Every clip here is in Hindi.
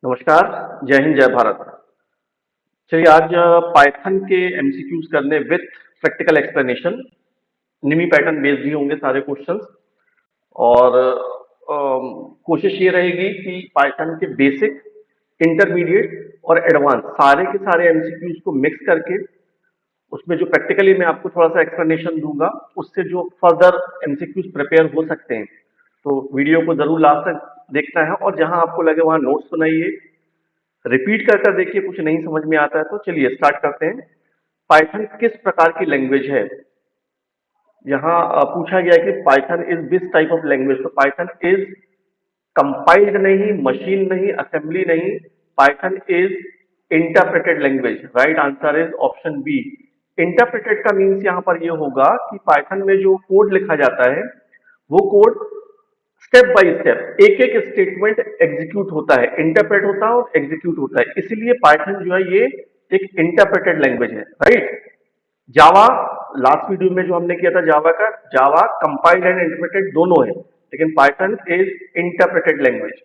नमस्कार। जय हिंद, जय भारत। चलिए आज पाइथन के एमसीक्यूज करने विथ प्रैक्टिकल एक्सप्लेनेशन। निमी पैटर्न बेस्ड ही होंगे सारे क्वेश्चंस। और कोशिश ये रहेगी कि पाइथन के बेसिक, इंटरमीडिएट और एडवांस सारे के सारे एमसीक्यूज को मिक्स करके उसमें जो प्रैक्टिकली मैं आपको थोड़ा सा एक्सप्लेनेशन दूंगा, उससे जो फर्दर एमसीक्यूज प्रिपेयर हो सकते हैं। तो वीडियो को जरूर लास्ट तक देखना है, और जहां आपको लगे वहां नोट्स बनाइए, रिपीट कर कर देखिए, कुछ नहीं समझ में आता है तो चलिए स्टार्ट करते हैं। पाइथन किस प्रकार की लैंग्वेज है? यहाँ पूछा गया कि Python is this type of language. तो पाइथन इज कंपाइल्ड नहीं, मशीन नहीं, असेंबली नहीं, Python is interpreted language. Right answer is option B. Interpreted का मीन्स यहाँ पर ये होगा कि पाइथन में जो कोड लिखा जाता है वो कोड स्टेप बाय स्टेप, एक एक स्टेटमेंट एग्जीक्यूट होता है, इंटरप्रेट होता है और एग्जीक्यूट होता है। इसलिए पाइथन जो है ये एक इंटरप्रेटेड लैंग्वेज है। राइट। जावा, लास्ट वीडियो में जो हमने किया था जावा का, जावा कंपाइल्ड एंड इंटरप्रेटेड दोनों है, लेकिन Python is interpreted language.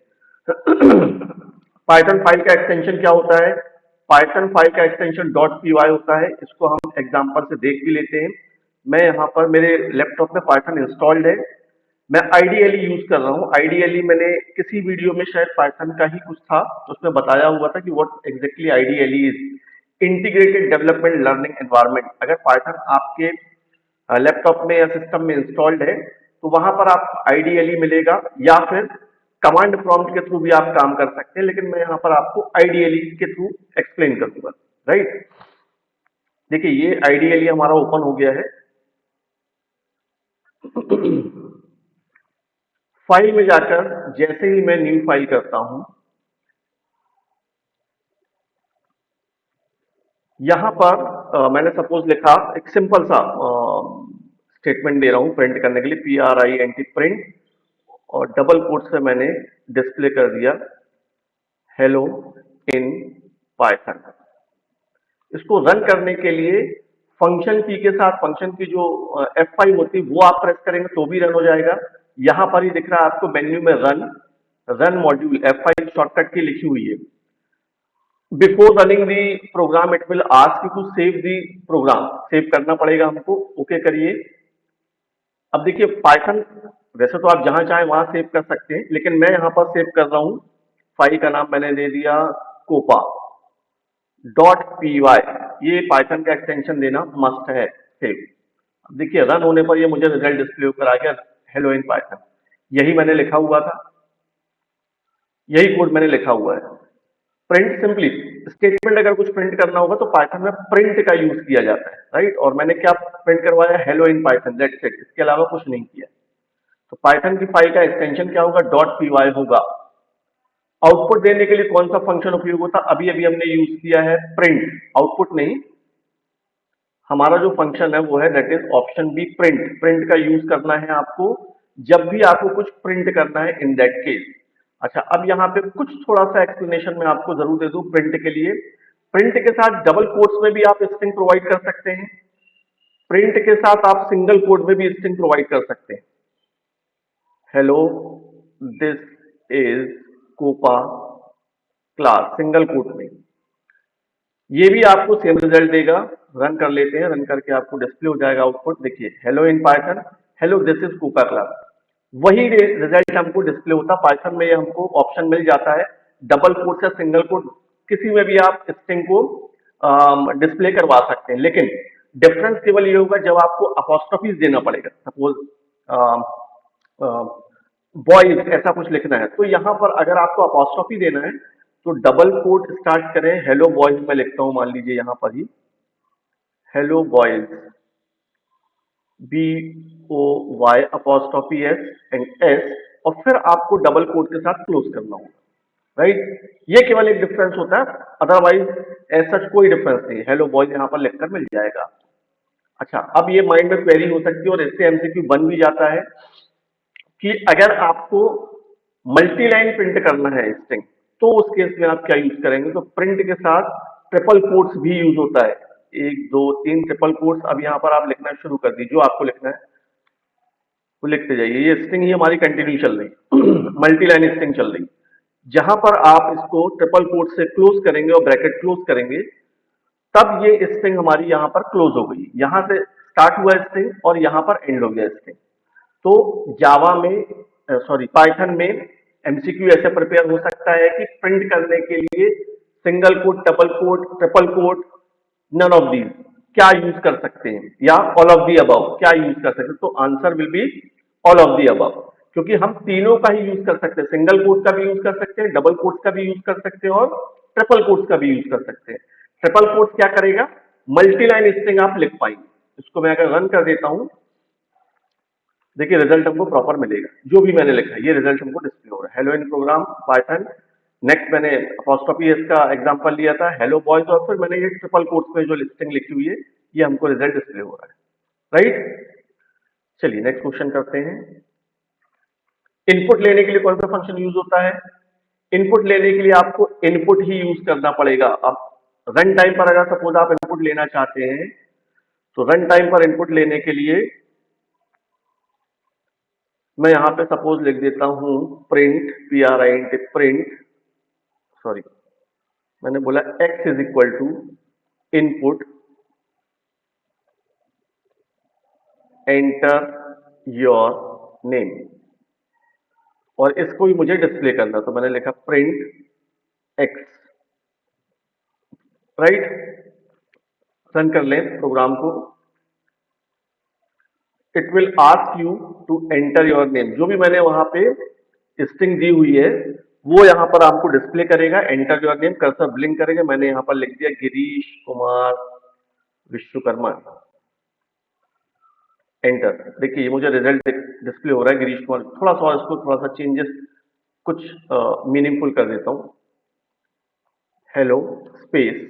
Python file का एक्सटेंशन क्या होता है? पाइथन फाइल का एक्सटेंशन डॉट पी वाई होता है। इसको हम एग्जाम्पल से देख भी लेते हैं। मैं यहाँ पर मेरे लैपटॉप में पाइथन इंस्टॉल्ड है, मैं आईडीएलई यूज कर रहा हूँ। आईडीएलई मैंने किसी वीडियो में शायद पाइथन का ही कुछ था, उसमें बताया हुआ था कि what exactly IDLE is, integrated development learning environment. अगर पाइथन आपके लैपटॉप में या सिस्टम में इंस्टॉल्ड है तो वहां पर आप आईडीएलई मिलेगा, या फिर कमांड प्रॉम्प्ट के थ्रू भी आप काम कर सकते हैं, लेकिन मैं यहाँ पर आपको आईडीएलई के थ्रू एक्सप्लेन करूंगा। राइट। देखिए ये आईडीएलई हमारा ओपन हो गया है। फाइल में जाकर जैसे ही मैं न्यू फाइल करता हूं, यहां पर मैंने सपोज लिखा, एक सिंपल सा स्टेटमेंट दे रहा हूं प्रिंट करने के लिए, P R I N T, print, और डबल कोट से मैंने डिस्प्ले कर दिया हेलो इन पाइथन। इसको रन करने के लिए फंक्शन की के साथ, फंक्शन की जो F5 होती है वो आप प्रेस करेंगे तो भी रन हो जाएगा। यहां पर ही दिख रहा है आपको मेन्यू में run, run module F5 shortcut की लिखी हुई है। Before running the program it will ask you to save the program, save करना पड़ेगा हमको। ओके करिए। अब देखिए पाइथन, वैसे तो आप जहां चाहे वहां सेव कर सकते हैं, लेकिन मैं यहां पर सेव कर रहा हूं। फाइल का नाम मैंने दे दिया कोपा डॉट पी वाई। ये पाइथन का एक्सटेंशन देना मस्ट है, सेव। अब देखिए रन होने पर ये मुझे रिजल्ट डिस्प्ले होकर आ गया, हेलो इन पाइथन। यही मैंने लिखा हुआ था, यही कोड मैंने लिखा हुआ है। प्रिंट सिंपली स्टेटमेंट, अगर कुछ प्रिंट करना होगा तो पाइथन में प्रिंट का यूज किया जाता है। राइट। और मैंने क्या प्रिंट करवाया? Hello in Python, that's it, इसके अलावा कुछ नहीं किया। तो पाइथन की फाइल का एक्सटेंशन क्या होगा? डॉट पी वाई होगा। आउटपुट देने के लिए कौन सा फंक्शन उपयोग होता? अभी अभी हमने यूज किया है प्रिंट। आउटपुट नहीं, हमारा जो फंक्शन है वो है that is option B, print. Print का यूज करना है आपको जब भी आपको कुछ प्रिंट करना है, इन दैट केस। अच्छा, अब यहाँ पे कुछ थोड़ा सा एक्सप्लेनेशन मैं आपको जरूर दे दूं प्रिंट के लिए। प्रिंट के साथ डबल कोट्स में भी आप स्ट्रिंग प्रोवाइड कर सकते हैं, प्रिंट के साथ आप सिंगल कोट में भी स्ट्रिंग प्रोवाइड कर सकते हैं। Hello this is COPA class, single quote में, ये भी आपको सेम रिजल्ट देगा। रन कर लेते हैं, रन करके आपको डिस्प्ले हो जाएगा आउटपुट। देखिए hello in Python, hello this is COPA class, वही रिजल्ट हमको डिस्प्ले होता। पाइथन में ये हमको ऑप्शन मिल जाता है डबल कोट या सिंगल कोट, किसी में भी आप स्ट्रिंग को डिस्प्ले करवा सकते हैं, लेकिन डिफरेंस केवल ये होगा जब आपको अपोस्ट्रोफीज देना पड़ेगा। सपोज बॉयज ऐसा कुछ लिखना है, तो यहां पर अगर आपको अपोस्ट्रोफी देना है तो डबल कोट स्टार्ट करें, हेलो बॉयज मैं लिखता हूं, मान लीजिए यहां पर ही hello boys, B O Y apostrophe S and S, और फिर आपको डबल कोट के साथ क्लोज करना होगा। राइट। ये केवल एक डिफरेंस होता है, अदरवाइज एज सच कोई डिफरेंस नहीं। हेलो बॉयज यहां पर लिखकर मिल जाएगा। अच्छा, अब ये माइंड में क्वेरी हो सकती है और इससे एमसीक्यू बन भी जाता है कि अगर आपको मल्टी लाइन प्रिंट करना है स्ट्रिंग, तो उस केस में आप क्या यूज करेंगे? तो प्रिंट के साथ ट्रिपल कोट्स भी यूज होता है, एक दो तीन ट्रिपल कोट्स। अब यहां पर आप लिखना शुरू कर दीजिए, जो आपको लिखना है वो लिखते जाइए। ये स्ट्रिंग ही हमारी कंटिन्यू चल रही, मल्टी लाइन स्ट्रिंग चल रही। जहां पर आप इसको ट्रिपल कोट से क्लोज करेंगे और ब्रैकेट क्लोज करेंगे, तब ये स्ट्रिंग हमारी यहां पर क्लोज हो गई। यहां से स्टार्ट हुआ स्ट्रिंग और यहां पर एंड हो गया स्ट्रिंग। तो जावा में, सॉरी पाइथन में एमसीक्यू ऐसे प्रिपेयर हो सकता है कि प्रिंट करने के लिए single quote, double quote, triple quote, none of these क्या यूज कर सकते हैं, या ऑल ऑफ दी अबव क्या यूज कर सकते हैं। तो answer will be all of the above, क्योंकि हम तीनों का ही यूज कर सकते हैं। सिंगल कोट का भी यूज कर सकते हैं, डबल कोट का भी यूज कर सकते हैं और ट्रिपल कोट का भी यूज कर सकते हैं। ट्रिपल कोट क्या करेगा, मल्टीलाइन स्ट्रिंग आप लिख पाएंगे। इसको मैं अगर रन कर देता हूं, देखिए रिजल्ट हमको प्रॉपर मिलेगा। जो भी मैंने लिखा है ये रिजल्ट हमको डिस्प्ले हो रहा है। Hello in program Python, next मैंने अपॉस्ट्रोफी एस का एग्जांपल लिया था, हेलो बॉयज, और फिर मैंने ये ट्रिपल कोट्स में जो लिस्टिंग लिखी हुई है ये हमको रिजल्ट डिस्प्ले हो रहा है, राइट। चलिए नेक्स्ट क्वेश्चन करते हैं। इनपुट लेने के लिए कौन सा फंक्शन यूज होता है? इनपुट लेने के लिए आपको इनपुट ही यूज करना पड़ेगा। अब रन टाइम पर अगर सपोज आप इनपुट लेना चाहते हैं, तो रन टाइम पर इनपुट लेने के लिए मैं यहां पे सपोज लिख देता हूं प्रिंट, PRINT प्रिंट, सॉरी मैंने बोला x is equal to input enter your name, और इसको भी मुझे डिस्प्ले करना, तो मैंने लिखा प्रिंट x, राइट। रन कर लें प्रोग्राम को। It will ask you to enter your name, जो भी मैंने वहां पे स्ट्रिंग दी हुई है वो यहां पर आपको डिस्प्ले करेगा। Enter your name, cursor blink करेगा, मैंने यहां पर लिख दिया गिरीश कुमार विश्वकर्मा, एंटर। देखिए मुझे रिजल्ट डिस्प्ले हो रहा है गिरीश कुमार। थोड़ा सा इसको थोड़ा सा चेंजेस कुछ मीनिंगफुल कर देता हूं, हेलो स्पेस,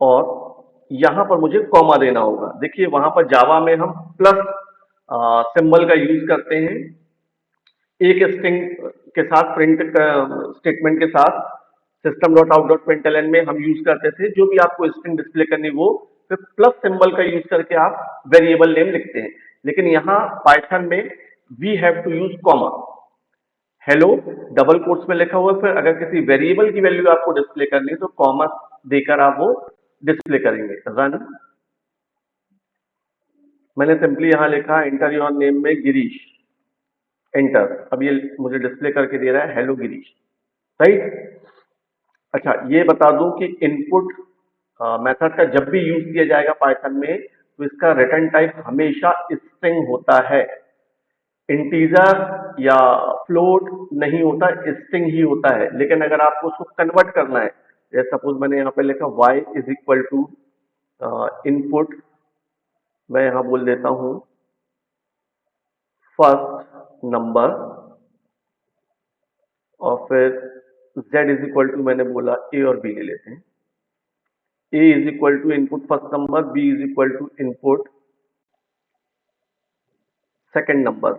और यहां पर मुझे कॉमा देना होगा। देखिए वहां पर जावा में हम प्लस सिंबल का यूज करते हैं एक स्ट्रिंग के साथ, प्रिंट स्टेटमेंट के साथ। System dot out dot println में हम यूज करते थे जो भी आपको स्ट्रिंग डिस्प्ले करनी वो, फिर प्लस सिंबल का यूज करके आप वेरिएबल नेम लिखते हैं। लेकिन यहाँ पाइथन में we have to use comma. Hello double quotes में लिखा हुआ है, फिर अगर किसी वेरिएबल की वैल्यू आपको डिस्प्ले करनी है तो कॉमा देकर आप वो डिस्प्ले करेंगे। रन, मैंने सिंपली यहां लिखा एंटर योर नेम में गिरीश, एंटर। अब ये मुझे डिस्प्ले करके दे रहा है हेलो गिरीश, राइट। अच्छा ये बता दूं कि इनपुट मेथड का जब भी यूज किया जाएगा पाइथन में, तो इसका रिटर्न टाइप हमेशा स्ट्रिंग होता है। इंटीजर या फ्लोट नहीं होता, स्ट्रिंग ही होता है। लेकिन अगर आपको उसको कन्वर्ट करना है, जैसे सपोज मैंने यहाँ पे लिखा y is equal to input, मैं यहाँ बोल देता हूँ फर्स्ट नंबर, और फिर z इज इक्वल टू मैंने बोला a और b ले लेते हैं। a is equal to input first number, b is equal to input second number.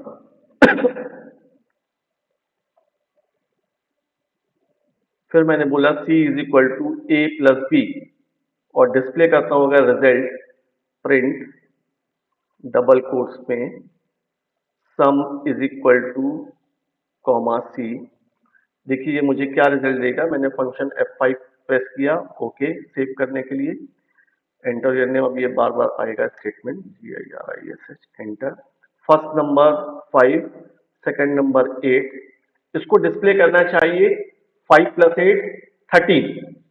फिर मैंने बोला c is equal to a plus B, और डिस्प्ले करता हूं अगर रिजल्ट प्रिंट डबल कोट्स में sum is equal to comma C. देखिए ये मुझे क्या रिजल्ट देगा। मैंने फंक्शन F5 प्रेस किया ओके सेव करने के लिए, एंटर करने में अब ये बार बार आएगा statement GIRISH, enter. First number 5, second number 8, इसको डिस्प्ले करना चाहिए 5 प्लस 8 13,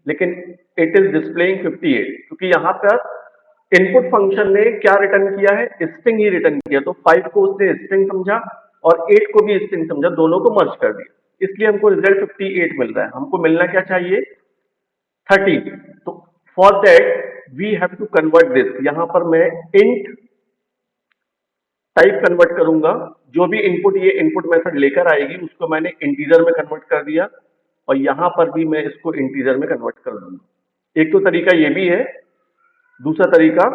लेकिन इट इज डिस्प्लेइंग 58, क्योंकि यहां पर इनपुट फंक्शन ने क्या रिटर्न किया है, स्ट्रिंग ही रिटर्न किया। तो 5 को उसने स्ट्रिंग समझा और 8 को भी स्ट्रिंग समझा, दोनों को मर्ज कर दिया, इसलिए हमको रिजल्ट 58 मिल रहा है। हमको मिलना क्या चाहिए 30। तो for that we have to convert this. यहां पर मैं इंट टाइप कन्वर्ट करूंगा, जो भी इनपुट ये इनपुट मेथड लेकर आएगी उसको मैंने इंटीजर में कन्वर्ट कर दिया, और यहां पर भी मैं इसको इंटीजर में कन्वर्ट कर दूंगा। एक तो तरीका ये भी है, दूसरा तरीका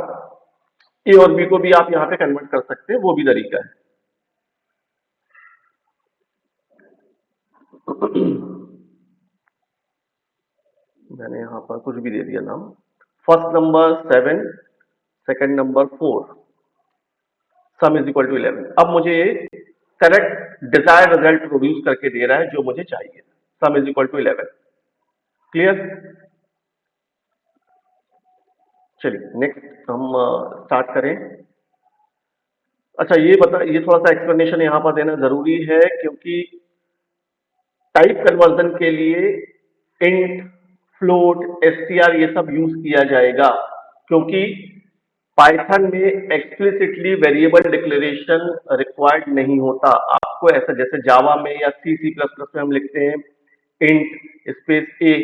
ए और बी को भी आप यहां पे कन्वर्ट कर सकते हैं, वो भी तरीका है। मैंने यहां पर कुछ भी दे दिया नाम, first number 7, second number 4, sum is equal to 11। अब मुझे ये करेक्ट डिजायर्ड रिजल्ट प्रोड्यूस करके दे रहा है जो मुझे चाहिए। Sum is equal to 11। Clear? चलिए नेक्स्ट हम स्टार्ट करें। अच्छा ये थोड़ा सा एक्सप्लेनेशन यहाँ पर देना जरूरी है, क्योंकि टाइप कन्वर्जन के लिए इंट, फ्लोट, एसटीआर ये सब यूज किया जाएगा, क्योंकि पाइथन में एक्सप्लिसिटली वेरिएबल डिक्लेरेशन रिक्वायर्ड नहीं होता। आपको ऐसा जैसे जावा में या सी सी प्लस प्लस में हम लिखते हैं इंट स्पेस ए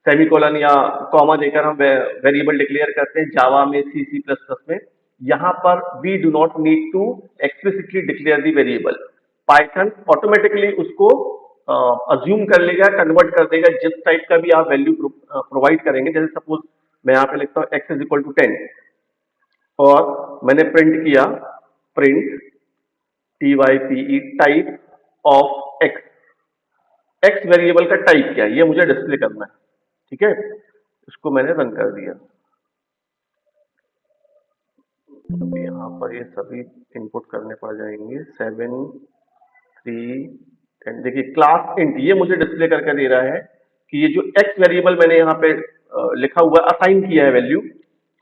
सेमीकोलन या कॉमा देकर हम वेरिएबल डिक्लेयर करते हैं जावा में, सी सी प्लस प्लस में। यहां पर we do not need to explicitly declare the variable. Python automatically उसको अज्यूम कर लेगा, कन्वर्ट कर देगा जिस टाइप का भी आप वैल्यू प्रोवाइड करेंगे। जैसे सपोज मैं यहाँ पे लिखता हूँ x इज इक्वल टू 10 और मैंने प्रिंट किया print TYPE type of x। x variable का टाइप क्या है ये मुझे डिस्प्ले करना है, ठीक है। इसको मैंने रन कर दिया। अब यहाँ पर ये सभी इनपुट करने पड़ जाएंगे 7 3 10। देखिए क्लास इंट ये मुझे डिस्प्ले करके दे रहा है कि ये जो x वेरिएबल मैंने यहाँ पे लिखा हुआ असाइन किया है वैल्यू,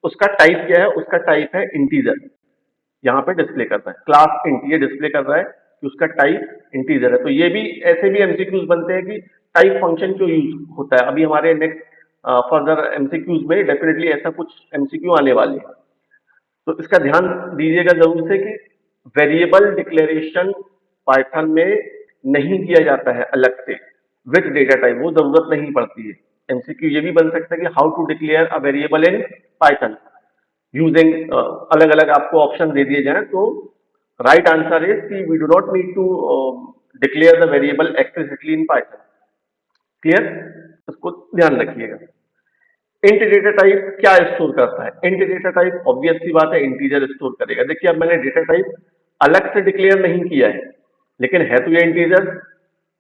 उसका टाइप क्या है, उसका टाइप है इंटीजर। यहाँ पे डिस्प्ले करता है क्लास इंट, ये डिस्प्ले कर रहा है कि उसका टाइप इंटीजर है। तो ये भी ऐसे भी एमसीक्यूज बनते हैं कि टाइप फंक्शन क्यों यूज होता है। अभी हमारे नेक्स्ट फर्दर एमसीक्यूज में डेफिनेटली ऐसा कुछ एमसीक्यू आने वाले हैं, तो इसका ध्यान दीजिएगा जरूर से कि वेरिएबल डिक्लेरेशन पाइथन में नहीं किया जाता है अलग से विथ डेटा टाइप, वो जरूरत नहीं पड़ती है। एमसीक्यू ये भी बन सकता है कि how to declare a variable in Python using अलग अलग आपको ऑप्शन दे दिए जाए। तो राइट आंसर इज कि we do not need to declare the variable explicitly in Python. Clear? इसको ध्यान रखिएगा। इंट डेटा टाइप क्या स्टोर करता है? इंट डेटा टाइप ऑब्वियस सी बात है इंटीजर स्टोर करेगा। देखिए अब मैंने डेटा टाइप अलग से डिक्लेयर नहीं किया है, लेकिन है तो ये इंटीजर,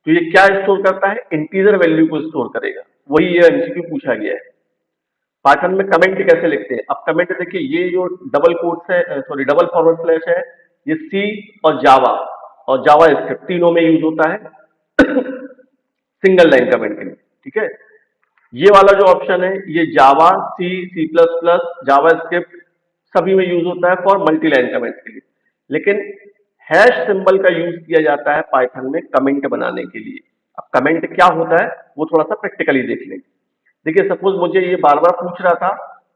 तो ये क्या स्टोर करता है? इंटीजर वैल्यू को स्टोर करेगा। वही ये एमसीक्यू पूछा गया है। पाइथन में कमेंट कैसे लिखते हैं? अब कमेंट देखिए, ये जो डबल कोट्स है, सॉरी डबल फॉरवर्ड स्लैश है, ये सी और जावा स्क्रिप्ट तीनों में यूज होता है सिंगल लाइन कमेंट के लिए, ठीक है। ये वाला जो ऑप्शन है ये जावा, सी प्लस प्लस, जावा स्क्रिप्ट सभी में यूज होता है फॉर मल्टी लाइन कमेंट के लिए। लेकिन हैश सिंबल का यूज किया जाता है पाइथन में कमेंट बनाने के लिए। अब कमेंट क्या होता है वो थोड़ा सा प्रैक्टिकली देख लेंगे। देखिए सपोज मुझे ये बार बार पूछ रहा था,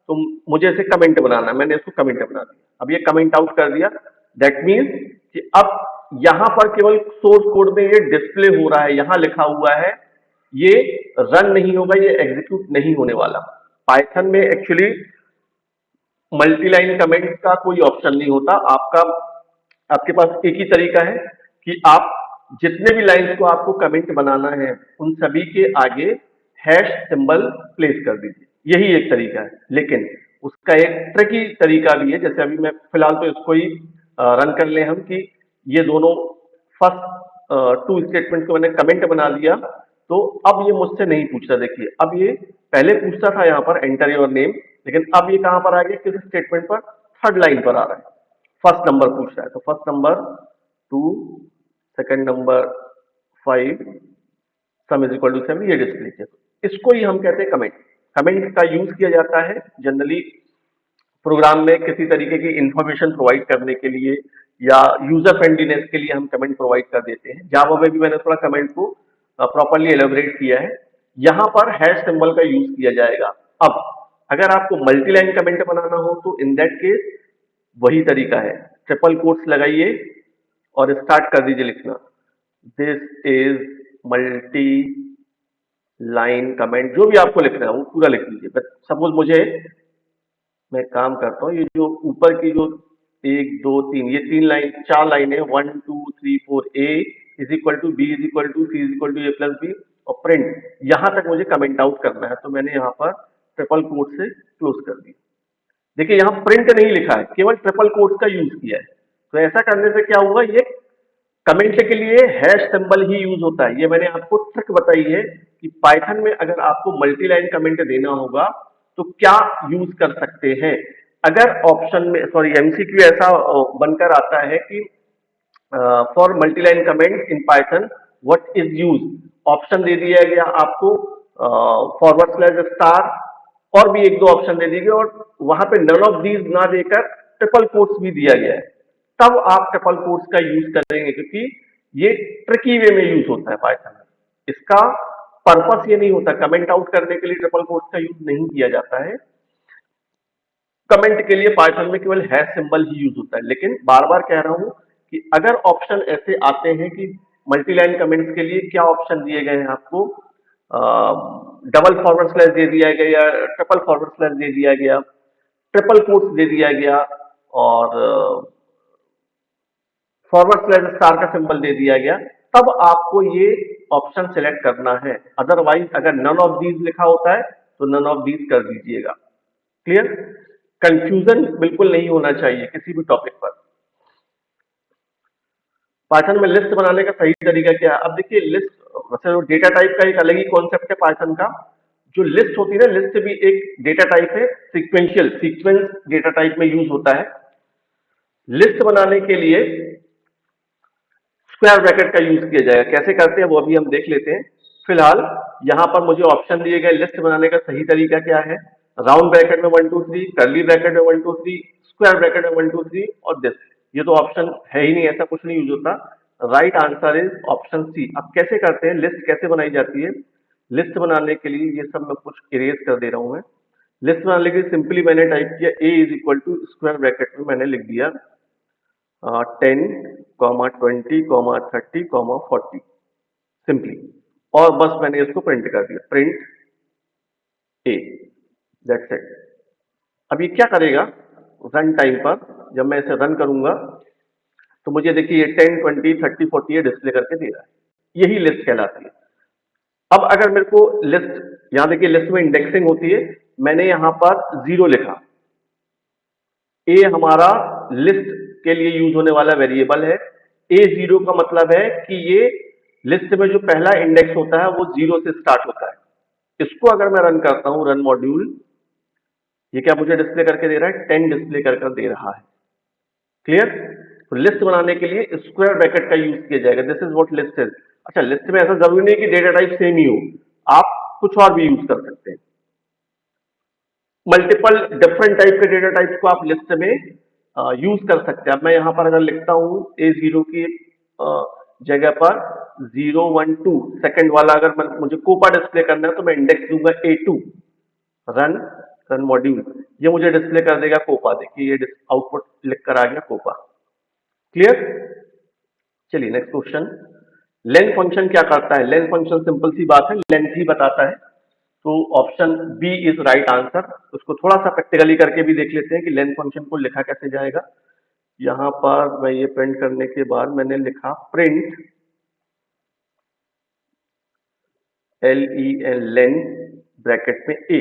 तो मुझे इसे कमेंट बनाना है, मैंने इसको कमेंट बना दिया। अब ये कमेंट आउट कर दिया, दैट मीन्स कि अब यहां पर केवल सोर्स कोड में ये डिस्प्ले हो रहा है, यहां लिखा हुआ है, ये रन नहीं होगा, ये एग्जीक्यूट नहीं होने वाला। पाइथन में एक्चुअली मल्टीलाइन कमेंट का कोई ऑप्शन नहीं होता। आपके पास एक ही तरीका है कि आप जितने भी लाइंस को आपको कमेंट बनाना है उन सभी के आगे हैश सिंबल प्लेस कर दीजिए। यही एक तरीका है, लेकिन उसका एक ट्रिकी तरीका भी है। जैसे अभी मैं फिलहाल तो इसको ही रन कर ले हम कि ये दोनों फर्स्ट टू स्टेटमेंट को मैंने कमेंट बना दिया, तो अब ये मुझसे नहीं पूछता। देखिए अब ये पहले पूछता था यहाँ पर एंटर योर नेम, लेकिन अब ये कहां पर आ गया? किस स्टेटमेंट पर? थर्ड लाइन पर आ रहा है, फर्स्ट नंबर पूछ रहा है। तो first number 2, second number 5, sum is equal to 7, ये डिस्प्ले किया। इसको ही हम कहते हैं कमेंट। कमेंट का यूज किया जाता है जनरली प्रोग्राम में किसी तरीके की इंफॉर्मेशन प्रोवाइड करने के लिए या यूजर फ्रेंडलीनेस के लिए हम कमेंट प्रोवाइड कर देते हैं। जावा में भी मैंने थोड़ा कमेंट को प्रॉपरली एलेबोरेट किया है। यहां पर हैश सिंबल का यूज किया जाएगा। अब अगर आपको मल्टीलाइन कमेंट बनाना हो तो इन दैट केस वही तरीका है, ट्रिपल कोट्स लगाइए और स्टार्ट कर दीजिए लिखना, this is multi line comment. जो भी आपको लिखना है वो पूरा लिख दीजिए। सपोज मैं काम करता हूँ, ये जो ऊपर की जो 1 2 3 ये 3 लाइन 4 लाइन है, 1 2 3 4, a is equal to b is equal to c is equal to a plus B और प्रिंट, यहां तक मुझे कमेंट आउट करना है। तो मैंने यहाँ पर ट्रिपल कोट से क्लोज कर दिया। देखिए यहाँ प्रिंट नहीं लिखा है, केवल ट्रिपल कोट्स का यूज किया है। तो ऐसा करने से क्या हुआ, ये कमेंट के लिए हैश सिंबल ही यूज होता है। ये मैंने आपको ट्रिक बताई है कि पाइथन में अगर आपको मल्टी लाइन कमेंट देना होगा तो क्या यूज कर सकते हैं। अगर ऑप्शन में सॉरी एमसीक्यू ऐसा बनकर आता है कि for multiline comment in Python what is use, option दे दिया गया आपको फॉरवर्ड स्लैश स्टार, और भी एक दो ऑप्शन दे दिए गए, और वहां पे नन ऑफ दीज ना देकर ट्रिपल कोट्स भी दिया गया है। तब आप ट्रिपल कोट्स का यूज करेंगे, क्योंकि ये ट्रिकी वे में यूज होता है पाइथन में। इसका पर्पस ये नहीं होता, कमेंट आउट करने के लिए ट्रिपल कोट्स का यूज नहीं किया जाता है। कमेंट के लिए पाइथन में केवल हैश सिंबल ही यूज होता है। लेकिन बार बार कह रहा हूं कि अगर ऑप्शन ऐसे आते हैं कि मल्टीलाइन कमेंट्स के लिए क्या ऑप्शन दिए गए हैं आपको, डबल फॉरवर्ड स्लैश दे दिया गया या ट्रिपल फॉरवर्ड स्लैश दे दिया गया, ट्रिपल कोट्स दे दिया गया, और फॉरवर्ड स्लैश स्टार का सिंबल दे दिया गया, तब आपको ये ऑप्शन सिलेक्ट करना है। अदरवाइज अगर नन ऑफ दीज लिखा होता है तो नन ऑफ दीज कर दीजिएगा। क्लियर? कंफ्यूजन बिल्कुल नहीं होना चाहिए किसी भी टॉपिक पर। पाइथन में लिस्ट बनाने का सही तरीका क्या है? अब देखिए, लिस्ट वैसे डेटा टाइप का एक अलग ही कॉन्सेप्ट है पाइथन का। जो लिस्ट होती है ना, लिस्ट भी एक डेटा टाइप है, सीक्वेंशियल सीक्वेंस डेटा टाइप में यूज होता है। लिस्ट बनाने के लिए स्क्वायर ब्रैकेट का यूज किया जाएगा। कैसे करते हैं वो अभी हम देख लेते हैं। फिलहाल यहाँ पर मुझे ऑप्शन दिए गए, लिस्ट बनाने का सही तरीका क्या है? राउंड ब्रैकेट में 1 2 3, कर्ली ब्रैकेट में 1 2 3, स्क्वायर ब्रैकेट में 1 2 3 और दिस। ये तो ऑप्शन है ही नहीं, ऐसा कुछ नहीं यूज होता। Right answer is option C. अब कैसे करते हैं, लिस्ट कैसे बनाई जाती है? लिस्ट बनाने के लिए ये सब मैं कुछ इरेज कर दे रहा हूं मैं। लिस्ट बनाने के लिए सिंपली मैंने टाइप किया A is equal to square bracket में मैंने लिख दिया 10, 20, 30, 40 सिंपली, और बस मैंने इसको प्रिंट कर दिया, प्रिंट ए, दैट्स इट। अब ये क्या करेगा रन टाइम पर? जब मैं इसे रन करूंगा तो मुझे देखिए ये 10, 20, 30, 40 ये डिस्प्ले करके दे रहा है। यही लिस्ट कहलाती है। अब अगर मेरे को लिस्ट, यहां देखिए लिस्ट में इंडेक्सिंग होती है, मैंने यहां पर 0 लिखा। ए हमारा लिस्ट के लिए यूज होने वाला वेरिएबल है। A0 का मतलब है कि ये लिस्ट में जो पहला इंडेक्स होता है वो 0 से स्टार्ट होता है। इसको अगर मैं रन करता हूं, रन मॉड्यूल, ये क्या मुझे डिस्प्ले करके दे रहा है? 10 डिस्प्ले कर दे रहा है। क्लियर? तो लिस्ट बनाने के लिए स्क्वायर ब्रैकेट का यूज किया जाएगा। This is what least is. अच्छा, लिस्ट में ऐसा जरूरी नहीं कि डेटा टाइप सेम ही हो, आप कुछ और भी यूज कर सकते हैं। मल्टीपल डिफरेंट टाइप के डेटा टाइप्स को आप लिस्ट में यूज कर सकते हैं। अब मैं यहां पर अगर लिखता हूं A0 की जगह पर 0 1 2 सेकंड वाला, अगर मुझे कोपा डिस्प्ले करना है तो मैं इंडेक्स दूंगा A2, रन मॉड्यूल, ये मुझे डिस्प्ले कर देगा कोपा। देखिए ये आउटपुट लिख कर आ गया कोपा। क्लियर? चलिए नेक्स्ट क्वेश्चन। लेंथ फंक्शन क्या करता है? लेंथ फंक्शन सिंपल सी बात है, लेंथ ही बताता है। तो option B is right answer. उसको थोड़ा सा प्रैक्टिकली करके भी देख लेते हैं कि लेंथ फंक्शन को लिखा कैसे जाएगा। यहां पर मैं ये प्रिंट करने के बाद मैंने लिखा प्रिंट LEN लेन ब्रैकेट में ए।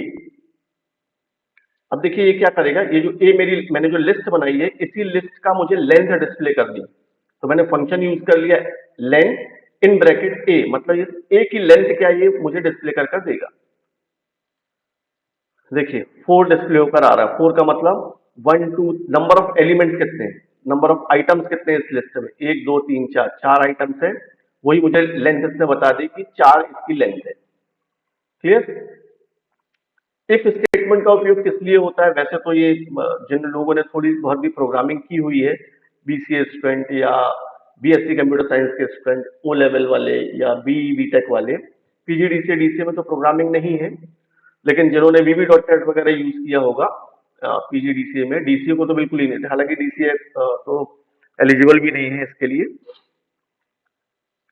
अब देखिए ये क्या करेगा, ये जो ए मैंने जो लिस्ट बनाई है, इसी लिस्ट का मुझे लेंथ डिस्प्ले करनी, तो मैंने फंक्शन यूज कर लिया लेन इन ब्रैकेट ए, मतलब ये ए की लेंथ क्या ये मुझे डिस्प्ले कर देगा। देखिए 4 डिस्प्ले होकर आ रहा है। 4 का मतलब 1 2, नंबर ऑफ एलिमेंट्स कितने हैं, नंबर ऑफ आइटम्स कितने हैं इस लिस्ट में? 1 2 3 4, 4 आइटम्स है। वही मुझे लेंथ इसने बता दी कि 4 इसकी लेंथ है। क्लियर? इफ स्टेटमेंट का उपयोग किस लिए होता है? वैसे तो ये जिन लोगों ने थोड़ी बहुत भी प्रोग्रामिंग की हुई है, BCA स्टूडेंट या BSc कंप्यूटर साइंस के स्टूडेंट, O लेवल वाले या BE टेक वाले, PGDCA DCA में तो प्रोग्रामिंग नहीं है, लेकिन जिन्होंने VB.NET वगैरह यूज किया होगा PGDCA में, DCA को तो बिल्कुल ही नहीं थे, हालांकि DCA तो एलिजिबल भी नहीं है इसके लिए,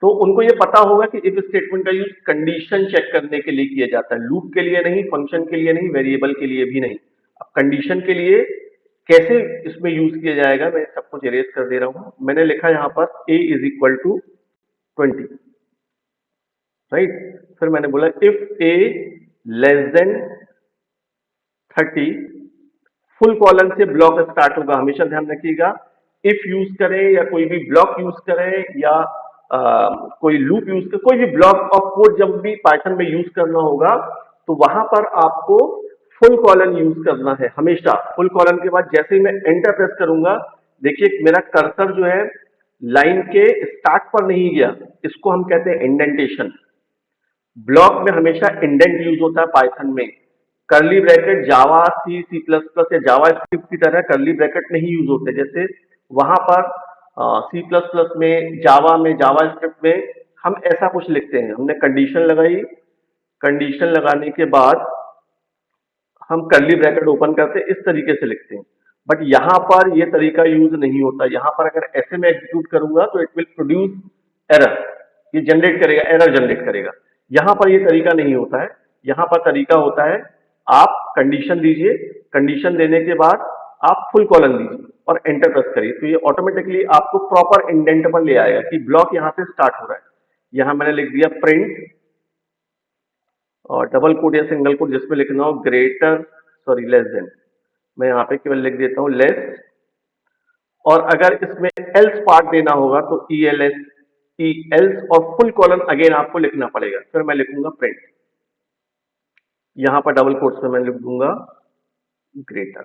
तो उनको ये पता होगा कि इफ स्टेटमेंट का यूज कंडीशन चेक करने के लिए किया जाता है, लूप के लिए नहीं, फंक्शन के लिए नहीं, वेरिएबल के लिए भी नहीं। अब कंडीशन के लिए कैसे इसमें यूज किया जाएगा, मैं सब कुछ इरेज कर दे रहा हूं। मैंने लिखा यहां पर a is equal to 20, right. फिर मैंने बोला if a less than 30, full colon से ब्लॉक स्टार्ट होगा। हमेशा ध्यान रखिएगा, इफ यूज करें या कोई भी ब्लॉक यूज करें या कोई लूप यूज करें, कोई भी ब्लॉक ऑफ कोड जब भी पाइथन में यूज करना होगा तो वहां पर आपको फुल कॉलन यूज करना है। हमेशा फुल कॉलन के बाद जैसे ही मैं एंटर प्रेस करूंगा, देखिए मेरा कर्सर जो है लाइन के स्टार्ट पर नहीं गया, इसको हम कहते हैं इंडेंटेशन। ब्लॉक में हमेशा इंडेंट यूज होता है पाइथन में। कर्ली ब्रैकेट जावा, सी प्लस प्लस या जावा स्क्रिप्ट की तरह कर्ली ब्रैकेट नहीं यूज होते। जैसे वहां पर सी प्लस प्लस में, जावा स्क्रिप्ट में हम ऐसा कुछ लिखते हैं, हमने कंडीशन लगाई, कंडीशन लगाने के बाद हम कर्ली ब्रैकेट ओपन करते हैं, इस तरीके से लिखते हैं। बट यहाँ पर ये तरीका यूज नहीं होता। यहाँ पर अगर ऐसे में एग्जीक्यूट करूंगा तो इट विल प्रोड्यूस एरर, ये जनरेट करेगा, एरर जनरेट करेगा। यहाँ पर ये तरीका नहीं होता है। यहाँ पर तरीका होता है, आप कंडीशन दीजिए, कंडीशन देने के बाद आप फुल कॉलन दीजिए और एंटर प्रेस करिए, तो ये ऑटोमेटिकली आपको प्रॉपर इंडेंट पर ले आएगा कि ब्लॉक यहाँ से स्टार्ट हो रहा है। यहाँ मैंने लिख दिया प्रिंट और डबल कोट या सिंगल कोट जिसमें लिखना हो ग्रेटर, सॉरी लेस देन, मैं यहाँ पे केवल लिख देता हूँ लेस। और अगर इसमें एल्स पार्ट देना होगा तो ई एल एस, ई एल्स और फुल कॉलन अगेन आपको लिखना पड़ेगा। फिर मैं लिखूंगा प्रिंट, यहाँ पर डबल कोट्स में मैं लिख दूंगा ग्रेटर।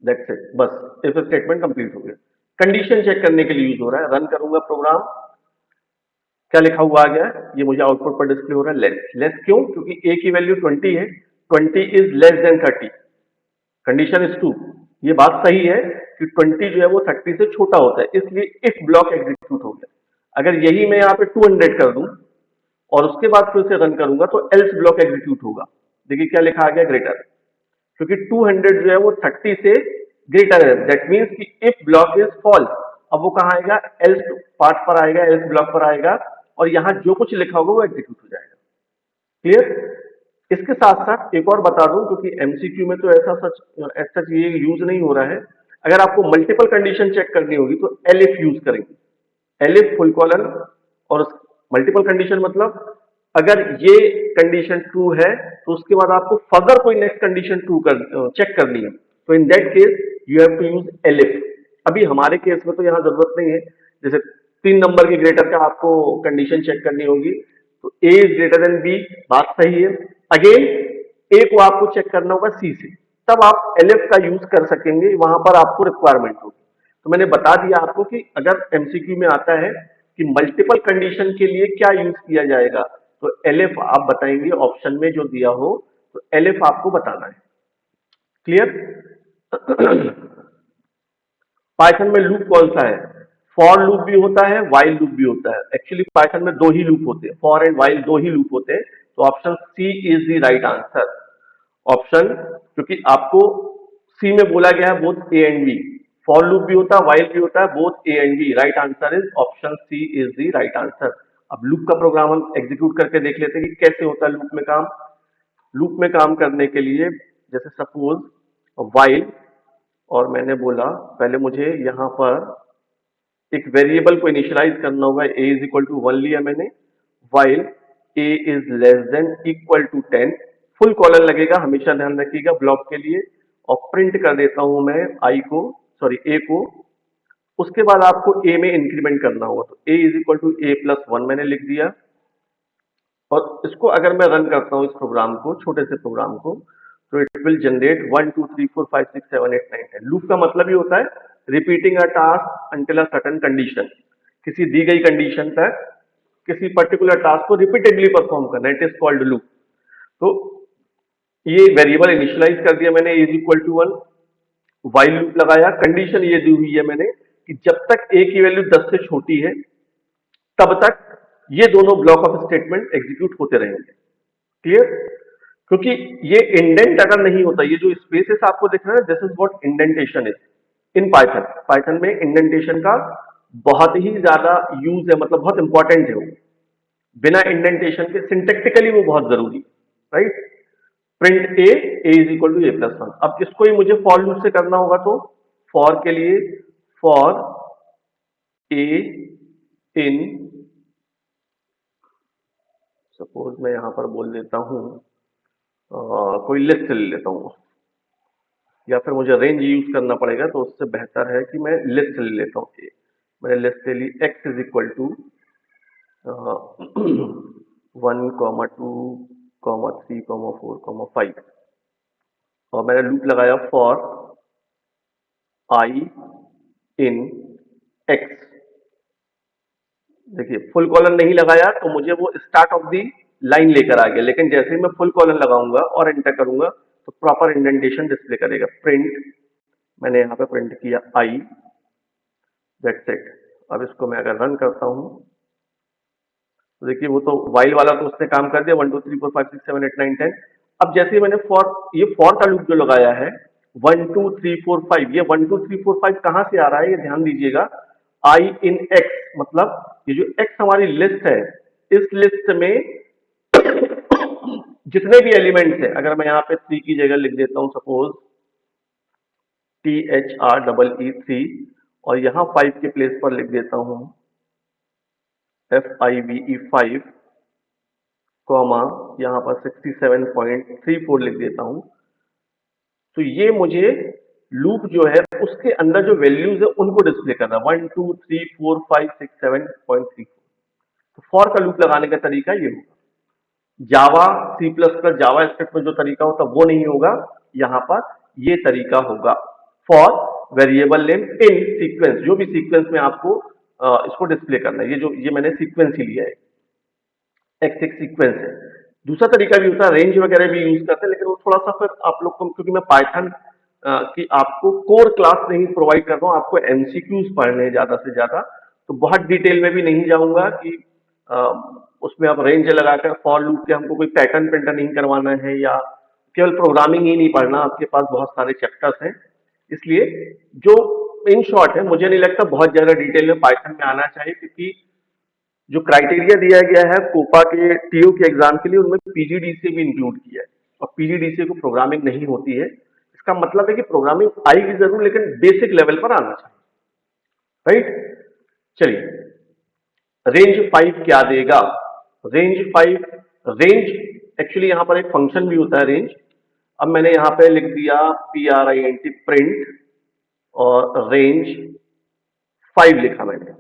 दैट्स इट, बस इफ स्टेटमेंट कंप्लीट हो गया। कंडीशन चेक करने के लिए यूज हो रहा है। रन करूंगा प्रोग्राम, क्या लिखा हुआ आ गया है, ये मुझे आउटपुट पर डिस्प्ले हो रहा है लेस। लेस क्यों? क्योंकि ए की वैल्यू 20 है, 20 is less than 30, condition is true. ये बात सही है कि 20 जो है वो 30 से छोटा होता है, इसलिए इफ ब्लॉक एग्जीक्यूट हो गया। अगर यही मैं यहाँ पे 200 कर दूं और उसके बाद फिर से रन करूंगा तो एल्स ब्लॉक एग्जीक्यूट होगा। देखिए क्या लिखा आ गया, ग्रेटर, क्योंकि 200 जो है वो 30 से ग्रेटर है। दैट मीन्स कि इफ ब्लॉक इज फॉल्स, अब वो कहाँ आएगा, एल्स पार्ट पर आएगा, एल्स ब्लॉक पर आएगा और यहाँ जो कुछ लिखा होगा वो एग्जीक्यूट हो जाएगा। क्लियर? इसके साथ साथ एक और बता दूं, क्योंकि एमसीक्यू में तो ऐसा ये यूज नहीं हो रहा है। अगर आपको मल्टीपल कंडीशन चेक करनी होगी तो एलिफ यूज करेंगे, एलिफ फुल कॉलन और मल्टीपल कंडीशन, मतलब अगर ये कंडीशन ट्रू है तो उसके बाद आपको फर्दर कोई नेक्स्ट कंडीशन ट्रू चेक करनी है, तो in that case you have to use elif. अभी हमारे केस में तो यहाँ जरूरत नहीं है। जैसे 3 नंबर के ग्रेटर का आपको कंडीशन चेक करनी होगी तो ए इज ग्रेटर देन बी, बात सही है। अगेन ए को आपको चेक करना होगा सी से, तब आप एलिफ का यूज कर सकेंगे, वहां पर आपको रिक्वायरमेंट होगी। तो मैंने बता दिया आपको कि अगर एमसीक्यू में आता है कि मल्टीपल कंडीशन के लिए क्या यूज किया जाएगा, तो एलिफ आप बताएंगे ऑप्शन में जो दिया हो, तो एलिफ आपको बताना है। क्लियर? पाइथन में लूप कौन सा है? फॉर लूप भी होता है, वाइल लूप भी होता है। एक्चुअली पाइथन में दो ही लूप होते हैं, फॉर एंड वाइल दो ही लूप होते हैं। तो option C is the right answer. Option, क्योंकि आपको सी में बोला गया है both A and B, for loop भी होता है, वाइल भी होता है, both A and B. Right answer is option C is the right answer. अब लूप का प्रोग्राम हम एग्जीक्यूट करके देख लेते हैं कि कैसे होता है लूप में काम। लूप में काम करने के लिए जैसे सपोज वाइल, और मैंने बोला पहले मुझे यहां पर एक वेरिएबल को इनिशियलाइज करना होगा, a इज इक्वल टू 1 लिया मैंने, while a is less than equal to 10, full colon लगेगा, हमेशा ध्यान रखिएगा ब्लॉक के लिए। और प्रिंट कर देता हूं मैं आई को, सॉरी a को। उसके बाद आपको a में इंक्रीमेंट करना होगा, तो a is equal to a plus 1 मैंने लिख दिया। और इसको अगर मैं रन करता हूं इस प्रोग्राम को, छोटे से प्रोग्राम को, तो इट विल जनरेट 1 2 3 4 5 6 7 8 9 10। लूप का मतलब ही होता है repeating a task until a certain condition, किसी दी गई कंडीशन तक किसी पर्टिकुलर टास्क को रिपीटेडली परफॉर्म करना, इट इज कॉल्ड लूप। तो ये वेरिएबल इनिशियलाइज कर दिया मैंने, is equal to 1, while loop लगाया, कंडीशन ये दी हुई है मैंने कि जब तक a की वैल्यू 10 से छोटी है तब तक ये दोनों ब्लॉक ऑफ स्टेटमेंट एग्जीक्यूट होते रहेंगे। क्लियर? क्योंकि ये इंडेंट अगर नहीं होता, ये जो स्पेसेस आपको दिख रहा है, this is what indentation is in Python. Python में इंडेंटेशन का बहुत ही ज्यादा यूज है, मतलब बहुत इंपॉर्टेंट है वो। बिना इंडेंटेशन के सिंटेक्टिकली वो बहुत जरूरी है, right? Print A is equal to a plus 1। अब इसको ही मुझे फॉर लूप से करना होगा, तो फॉर के लिए फॉर ए इन, सपोज मैं यहां पर बोल देता हूं कोई लिस्ट ले लेता हूं, या फिर मुझे रेंज यूज करना पड़ेगा, तो उससे बेहतर है कि मैं लिस्ट ले लेता हूं। मैंने लिस्ट ले ली, एक्स इज इक्वल टू 1,2,3,4,5, और मैंने लूप लगाया फॉर आई इन एक्स। देखिए फुल कॉलन नहीं लगाया तो मुझे वो स्टार्ट ऑफ दी लाइन लेकर आ गया, लेकिन जैसे ही मैं फुल कॉलन लगाऊंगा और एंटर करूंगा तो प्रॉपर इंडेंटेशन डिस्प्ले करेगा। प्रिंट, मैंने यहाँ पे प्रिंट किया आई, दैट्स इट। अब इसको मैं अगर रन करता हूँ तो देखिए वो तो वाइल वाला तो उसने काम कर दिया, 1 2 3 4 5 6 7 8 9 10। अब जैसे ही मैंने फॉर, ये फॉर का लूप जो लगाया है 1 2 3 4 5, ये 1 2 3 4 5 कहाँ से आ रहा है ये ध्यान दीजिएगा। आई इन एक्स, मतलब ये जो एक्स हमारी लिस्ट है, इस लिस्ट में जितने भी एलिमेंट्स है, अगर मैं यहाँ पे 3 की जगह लिख देता हूँ सपोज THREE 3, और यहाँ 5 के प्लेस पर लिख देता हूँ FIVE 5, कॉमा यहाँ पर 67.34 लिख देता हूँ, तो ये मुझे लूप जो है उसके अंदर जो वैल्यूज है उनको डिस्प्ले करना है, 1 2 3 4 5 6 7.34। तो फॉर का लूप लगाने का तरीका ये होगा। Java C plus plus JavaScript में जो तरीका होता है वो नहीं होगा, यहाँ पर ये तरीका होगा। For variable name in sequence, जो भी सीक्वेंस में आपको इसको डिस्प्ले करना है, ये जो ये मैंने सीक्वेंस ही लिया है, एक्स एक सीक्वेंस है। दूसरा तरीका भी होता है, रेंज वगैरह भी यूज करते हैं, लेकिन वो थोड़ा सा फिर आप लोग को, क्योंकि मैं पाइथन की आपको कोर क्लास नहीं प्रोवाइड कर रहा हूँ, आपको एमसीक्यूज पढ़ने हैं ज्यादा से ज्यादा, तो बहुत डिटेल में भी नहीं जाऊंगा कि अ, उसमें आप रेंज लगाकर फॉर लूप के हमको कोई पैटर्न प्रिंटर नहीं करवाना है, या केवल प्रोग्रामिंग ही नहीं पढ़ना, आपके पास बहुत सारे चैप्टर्स हैं। इसलिए जो इन शॉर्ट है, मुझे नहीं लगता बहुत ज्यादा डिटेल में पाइथन में आना चाहिए, क्योंकि जो क्राइटेरिया दिया गया है कोपा के टीओ के एग्जाम के लिए, उनमें पीजीडीसीए भी इंक्लूड किया है, और पीजीडीसीए को प्रोग्रामिंग नहीं होती है। इसका मतलब है कि प्रोग्रामिंग आएगी जरूर, लेकिन बेसिक लेवल पर आना चाहिए, राइट। चलिए, रेंज 5 क्या देगा? रेंज 5, रेंज एक्चुअली यहां पर एक फंक्शन भी होता है रेंज। अब मैंने यहां पे लिख दिया PRINT प्रिंट, और रेंज 5 लिखा मैंने,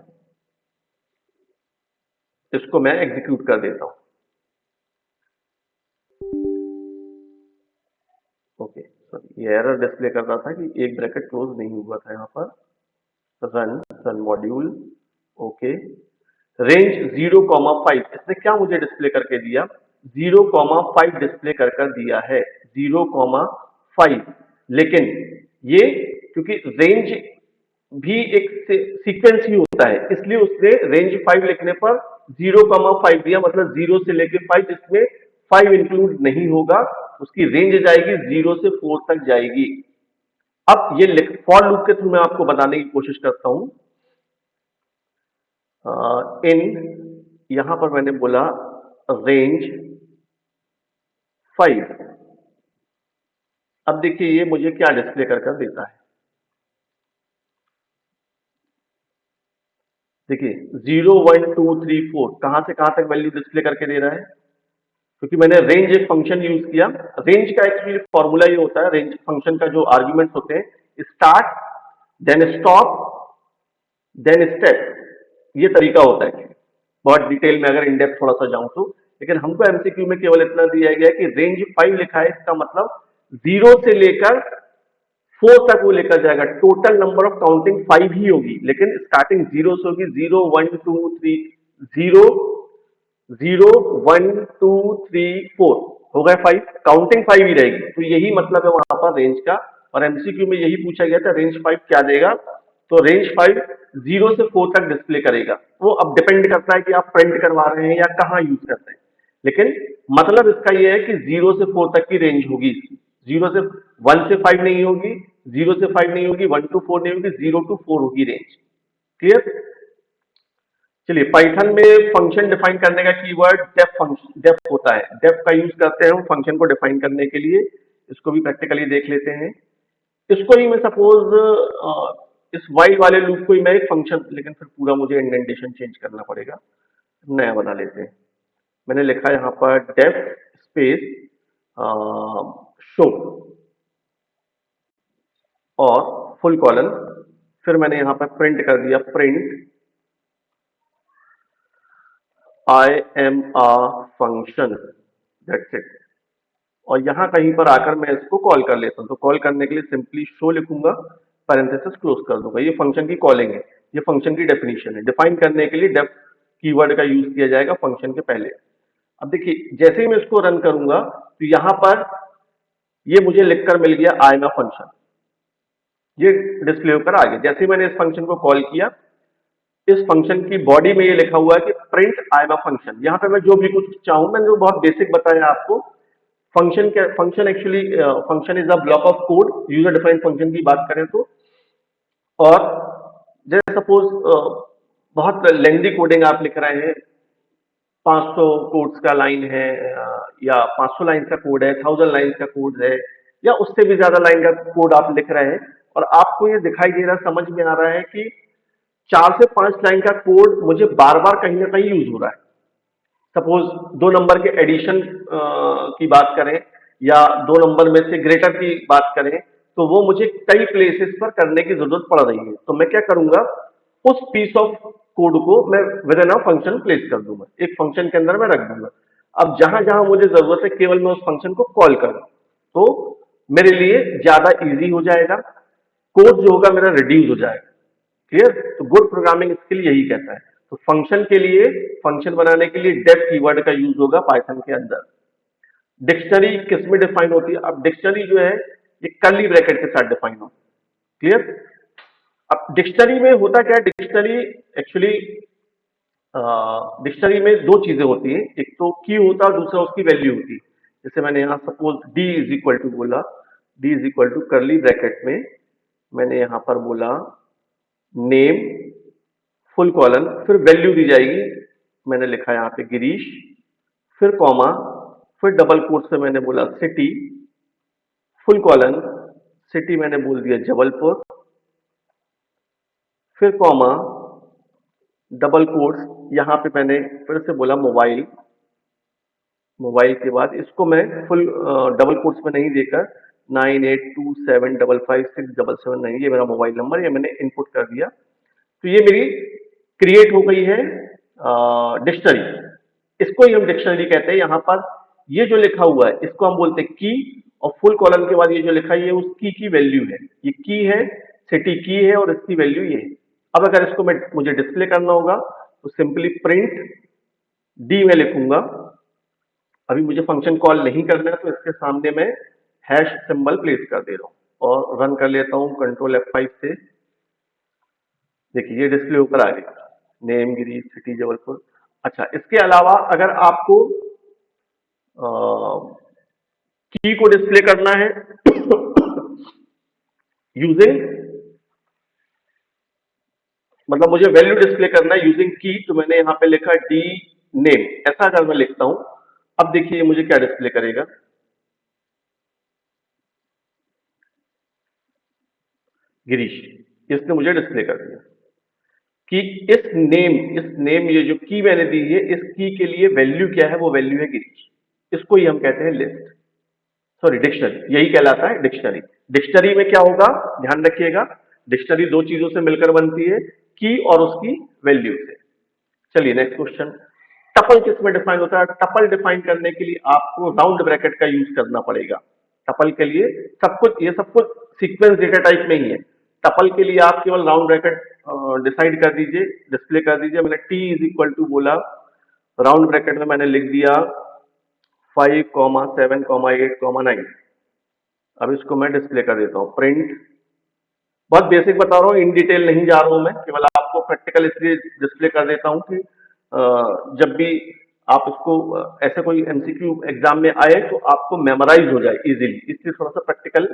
इसको मैं एग्जीक्यूट कर देता हूं। ओके, सॉरी, ये एरर डिस्प्ले कर रहा था कि एक ब्रैकेट क्लोज नहीं हुआ था यहाँ पर। Run run module, okay. Range 0,5, इसने क्या मुझे डिस्प्ले करके दिया? 0,5 डिस्प्ले कर कर दिया है, 0,5। लेकिन ये क्योंकि रेंज भी एक सीक्वेंस ही होता है, इसलिए उसने रेंज 5 लिखने पर 0,5 दिया, मतलब 0 से लेके 5, जिसमें 5 इंक्लूड नहीं होगा। उसकी रेंज जाएगी 0 से 4 तक जाएगी। अब ये फॉर लूप के थ्रू मैं आपको बताने की कोशिश करता हूं। इन, यहां पर मैंने बोला रेंज 5। अब देखिए ये मुझे क्या डिस्प्ले कर कर देता है। देखिए 0 1 2 3 4 कहां से कहां तक वैल्यू डिस्प्ले करके दे रहा है, क्योंकि मैंने रेंज एक फंक्शन यूज किया। रेंज का एक्चुअली फॉर्मूला ये होता है, रेंज फंक्शन का जो आर्ग्यूमेंट्स होते हैं, start, then stop, then step, ये तरीका होता है। बहुत डिटेल में अगर इनडेप्थ थोड़ा सा जाऊं तो, लेकिन हमको एमसीक्यू में केवल इतना दिया गया है कि रेंज 5 लिखा है, इसका मतलब 0 से लेकर 4 तक वो लेकर जाएगा। टोटल नंबर ऑफ काउंटिंग 5 ही होगी, लेकिन स्टार्टिंग 0 से होगी। 0 1 2 3 0 0 1 2 3 4 हो गए 5, काउंटिंग 5 ही रहेगी। तो यही मतलब है वहां पर रेंज का, और एमसीक्यू में यही पूछा गया था रेंज 5 क्या देगा। तो रेंज 5 0 से 4 तक डिस्प्ले करेगा। वो अब डिपेंड करता है कि आप प्रिंट करवा रहे हैं या कहाँ यूज करते हैं, लेकिन मतलब इसका यह है कि 0 से 4 तक की रेंज होगी इसकी। 0 से 1 से 5 नहीं होगी, 0 से 5 नहीं होगी, 1 to 4 नहीं होगी, 0 to 4 होगी रेंज। क्लियर? चलिए, पाइथन में फंक्शन डिफाइन करने का कीवर्ड डेफ फंक्शन, डेफ होता है। डेफ का यूज करते हैं हम फंक्शन को डिफाइन करने के लिए। इसको भी प्रैक्टिकली देख लेते हैं। इसको ही मैं सपोज इस वाइल वाले लूप को ही मैं एक फंक्शन, लेकिन फिर पूरा मुझे इंडेंटेशन चेंज करना पड़ेगा, नया बना लेते हैं। मैंने लिखा यहाँ पर डेफ स्पेस शो और फुल कॉलन, फिर मैंने यहाँ पर प्रिंट कर दिया print I am a function, that's it. और यहां कहीं पर आकर मैं इसको कॉल कर लेता हूं। तो कॉल करने के लिए सिंपली शो लिखूंगा, पैरेंथेसिस क्लोज कर दूंगा। ये फंक्शन की कॉलिंग है, ये फंक्शन की डेफिनेशन है। डिफाइन करने के लिए डेफ कीवर्ड का यूज किया जाएगा फंक्शन के पहले। अब देखिए जैसे ही मैं इसको रन करूंगा तो यहां पर ये मुझे लिखकर मिल गया आई एम अ फंक्शन, ये डिस्प्ले होकर आ गया। जैसे ही मैंने इस फंक्शन को कॉल किया, इस फंक्शन की बॉडी में ये लिखा हुआ है कि print I am a function. यहाँ पे मैं जो भी कुछ चाहूं, मैंने जो बहुत बेसिक बताया आपको, function actually function is a block of code, user defined function की बात करें तो। और जैसे सपोज बहुत लेंदी कोडिंग आप लिख रहे हैं, 500 कोड्स का लाइन है, या 500 लाइन का कोड है, 1000 लाइन का कोड है, या उससे भी ज्यादा लाइन का कोड आप लिख रहे हैं, और आपको ये दिखाई दे रहा, समझ में आ रहा है कि 4 से 5 लाइन का कोड मुझे बार बार कहीं ना कहीं यूज हो रहा है। सपोज 2 नंबर के एडिशन की बात करें, या 2 नंबर में से ग्रेटर की बात करें, तो वो मुझे कई प्लेसेस पर करने की जरूरत पड़ रही है। तो मैं क्या करूंगा, उस पीस ऑफ कोड को मैं with in a function place कर दूंगा, एक फंक्शन के अंदर मैं रख दूंगा। अब जहां जहां मुझे जरूरत है केवल मैं उस फंक्शन को कॉल करूं, तो मेरे लिए ज्यादा इजी हो जाएगा, कोड जो होगा मेरा रिड्यूस हो जाएगा। क्लियर? तो गुड प्रोग्रामिंग स्किल यही कहता है। तो फंक्शन के लिए, फंक्शन बनाने के लिए डेफ कीवर्ड का यूज होगा पाइथन के अंदर। डिक्शनरी किसमें डिफाइन होती है? अब डिक्शनरी जो है ये कर्ली ब्रैकेट के साथ डिफाइन होती है। क्लियर? अब डिक्शनरी में होता क्या है, डिक्शनरी एक्चुअली, डिक्शनरी में दो चीजें होती हैं, एक तो की होता है और दूसरा उसकी वैल्यू होती है। जैसे मैंने यहाँ suppose D is equal to बोला, D is equal to curly bracket में मैंने यहाँ पर बोला नेम फुल कॉलन, फिर वैल्यू दी जाएगी, मैंने लिखा यहाँ पे गिरीश, फिर कॉमा, फिर डबल कोट से मैंने बोला सिटी, फुल कॉलन, सिटी मैंने बोल दिया जबलपुर, फिर कॉमा, डबल कोट्स, यहाँ पे मैंने फिर से बोला मोबाइल, मोबाइल के बाद इसको मैं फुल डबल कोट्स में नहीं देकर 9827556777 ये मेरा मोबाइल नंबर, ये मैंने इनपुट कर दिया। तो ये मेरी क्रिएट हो गई है डिक्शनरी। इसको ही हम डिक्शनरी कहते हैं। यहाँ पर ये जो लिखा हुआ है इसको हम बोलते हैं की, और फुल कॉलम के बाद ये जो लिखा है ये उस की वैल्यू है, ये की है, सिटी की है, और इसकी वैल्यू ये है। अब अगर इसको मुझे डिस्प्ले करना होगा तो सिंपली प्रिंट डी में लिखूंगा। अभी मुझे फंक्शन कॉल नहीं करना है तो इसके सामने मैं हैश सिंबल प्लेस कर दे रहा हूं और रन कर लेता हूं कंट्रोल F5 से। देखिए ये डिस्प्ले होकर आ गया, नेम गिरी सिटी जबलपुर। अच्छा, इसके अलावा अगर आपको की को डिस्प्ले करना है यूजिंग, मतलब मुझे वैल्यू डिस्प्ले करना है यूजिंग की, तो मैंने यहां पे लिखा डी नेम। ऐसा अगर मैं लिखता हूं, अब देखिए मुझे क्या डिस्प्ले करेगा, गिरीश, इसने मुझे डिस्प्ले कर दिया कि इस नेम ये जो की मैंने दी है, इस की के लिए वैल्यू क्या है, वो वैल्यू है गिरीश। इसको ही हम कहते हैं लिस्ट, सॉरी डिक्शनरी, यही कहलाता है डिक्शनरी। डिक्शनरी में क्या होगा, ध्यान रखिएगा, डिक्शनरी दो चीजों से मिलकर बनती है, की और उसकी वैल्यू से। चलिए नेक्स्ट क्वेश्चन, टपल किस में डिफाइन होता है? टपल डिफाइन करने के लिए आपको राउंड ब्रैकेट का यूज करना पड़ेगा। टपल के लिए सब कुछ सीक्वेंस डेटा टाइप में ही है। टपल के लिए आप केवल राउंड ब्रैकेट डिसाइड कर दीजिए, डिस्प्ले कर दीजिए। मैंने टी इज इक्वल टू बोला, राउंड ब्रैकेट में मैंने लिख दिया 5,7,8,9। अब इसको मैं डिस्प्ले कर देता हूँ प्रिंट, बहुत बेसिक बता रहा हूँ, इन डिटेल नहीं जा रहा हूं मैं, केवल आपको प्रैक्टिकल इसलिए डिस्प्ले कर देता हूं कि जब भी आप इसको ऐसे कोई एमसीक्यू एग्जाम में आए तो आपको मेमोराइज हो जाए इजीली, इसलिए थोड़ा सा प्रैक्टिकल